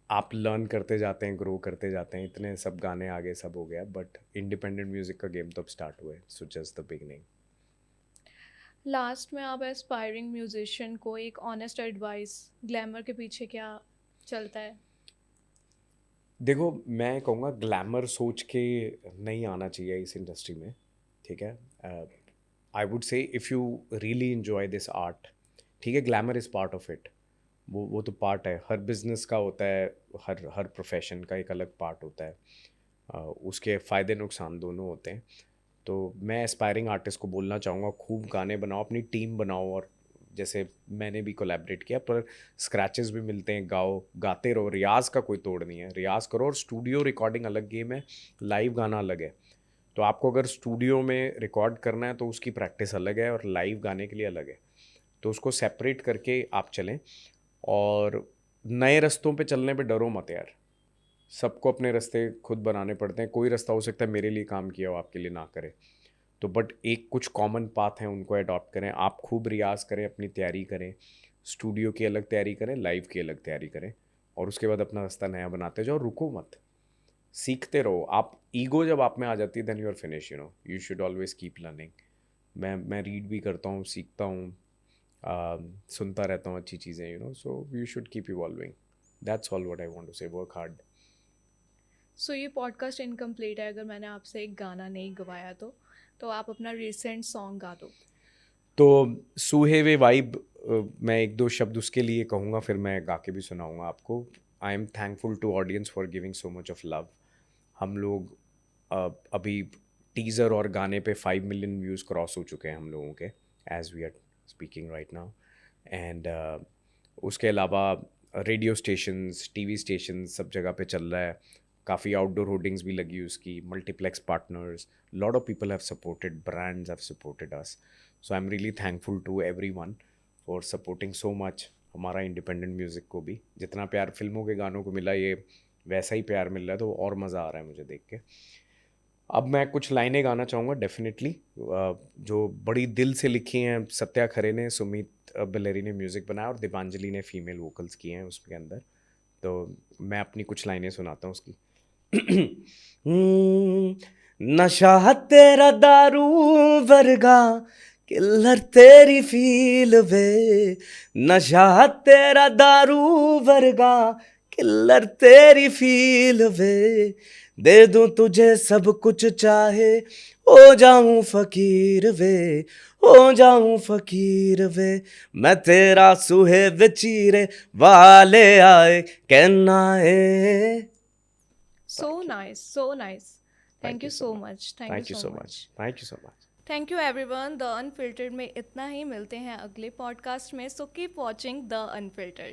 आप लर्न करते जाते हैं, ग्रो करते जाते हैं, इतने सब गाने आगे सब हो गया, बट इंडिपेंडेंट म्यूजिक का गेम तो अब स्टार्ट हुआ है। So just the beginning. Last में आप एस्पायरिंग म्यूजिशियन को एक ऑनेस्ट एडवाइस, ग्लैमर के पीछे क्या चलता है? देखो, मैं कहूँगा ग्लैमर सोच के नहीं आना चाहिए इस इंडस्ट्री में, ठीक है। आई वुड से if you really enjoy this art, ठीक है, glamour is part of it. वो तो पार्ट है, हर बिजनेस का होता है, हर हर प्रोफेशन का एक अलग पार्ट होता है। उसके फ़ायदे नुकसान दोनों होते हैं। तो मैं एस्पायरिंग आर्टिस्ट को बोलना चाहूँगा, खूब गाने बनाओ, अपनी टीम बनाओ, और जैसे मैंने भी कोलैबोरेट किया, पर स्क्रैचेस भी मिलते हैं, गाओ, गाते रहो, रियाज़ का कोई तोड़ नहीं है, रियाज़ करो। और स्टूडियो रिकॉर्डिंग अलग गेम है, लाइव गाना अलग है। तो आपको अगर स्टूडियो में रिकॉर्ड करना है तो उसकी प्रैक्टिस अलग है, और लाइव गाने के लिए अलग है। तो उसको सेपरेट करके आप चलें, और नए रास्तों पे चलने पे डरो मत यार। सबको अपने रास्ते खुद बनाने पड़ते हैं। कोई रास्ता हो सकता है मेरे लिए काम किया हो, आपके लिए ना करे, तो बट एक कुछ कॉमन पाथ हैं, उनको अडॉप्ट करें। आप खूब रियाज करें, अपनी तैयारी करें, स्टूडियो की अलग तैयारी करें, लाइव की अलग तैयारी करें, और उसके बाद अपना रास्ता नया बनाते जाओ। रुको मत, सीखते रहो। आप ईगो जब आप में आ जाती है, then you are finish, you should always keep learning. मैं रीड भी करता हूँ, सीखता हूँ, सुनता रहता हूँ अच्छी चीज़ें, so you should keep evolving. That's all what I want to say. Work hard. So ये पॉडकास्ट इनकम्प्लीट है अगर मैंने आपसे एक गाना नहीं गवाया तो आप अपना रिसेंट सॉन्ग गा दो। तो सूहे वे वाइब, मैं एक दो शब्द उसके लिए कहूँगा, फिर मैं गा के भी सुनाऊँगा आपको। I am thankful to audience for giving so much of love. हम लोग अभी टीज़र और गाने पे 5 मिलियन व्यूज़ क्रॉस हो चुके हैं हम लोगों के, as we are speaking right now. एंड उसके अलावा रेडियो स्टेशंस, टीवी स्टेशंस, सब जगह पे चल रहा है। काफ़ी आउटडोर होर्डिंग्स भी लगी उसकी, multiplex partners, lot of people have supported, brands have supported us. So I am really thankful to everyone for supporting so much हमारा इंडिपेंडेंट म्यूज़िक को भी। जितना प्यार फिल्मों के गानों को मिला, ये वैसा ही प्यार मिल रहा है, तो और मज़ा आ रहा है मुझे देख के। अब मैं कुछ लाइनें गाना चाहूँगा डेफिनेटली, जो बड़ी दिल से लिखी हैं। सत्या खरे ने, सुमित बिलेरी ने म्यूज़िक बनाया, और दीपांजलि ने फीमेल वोकल्स किए हैं उसके अंदर। तो मैं अपनी कुछ लाइनें सुनाता हूँ उसकी। नशा है तेरा दारू वर्गा, किलर तेरी फील वे। नशा है तेरा दारू वर्गा, किलर तेरी फील वे। दे दूं तुझे सब कुछ चाहे, हो जाऊं फकीर वे, हो जाऊं फकीर वे। मैं तेरा सुहे विचीरे वाले आए कहना है। So nice, so nice. Thank thank you you so so much. Much, thank you Thank you so so much. much. Thank you so much. Thank you everyone. The unfiltered में इतना ही, मिलते हैं अगले पॉडकास्ट में। So keep watching the unfiltered.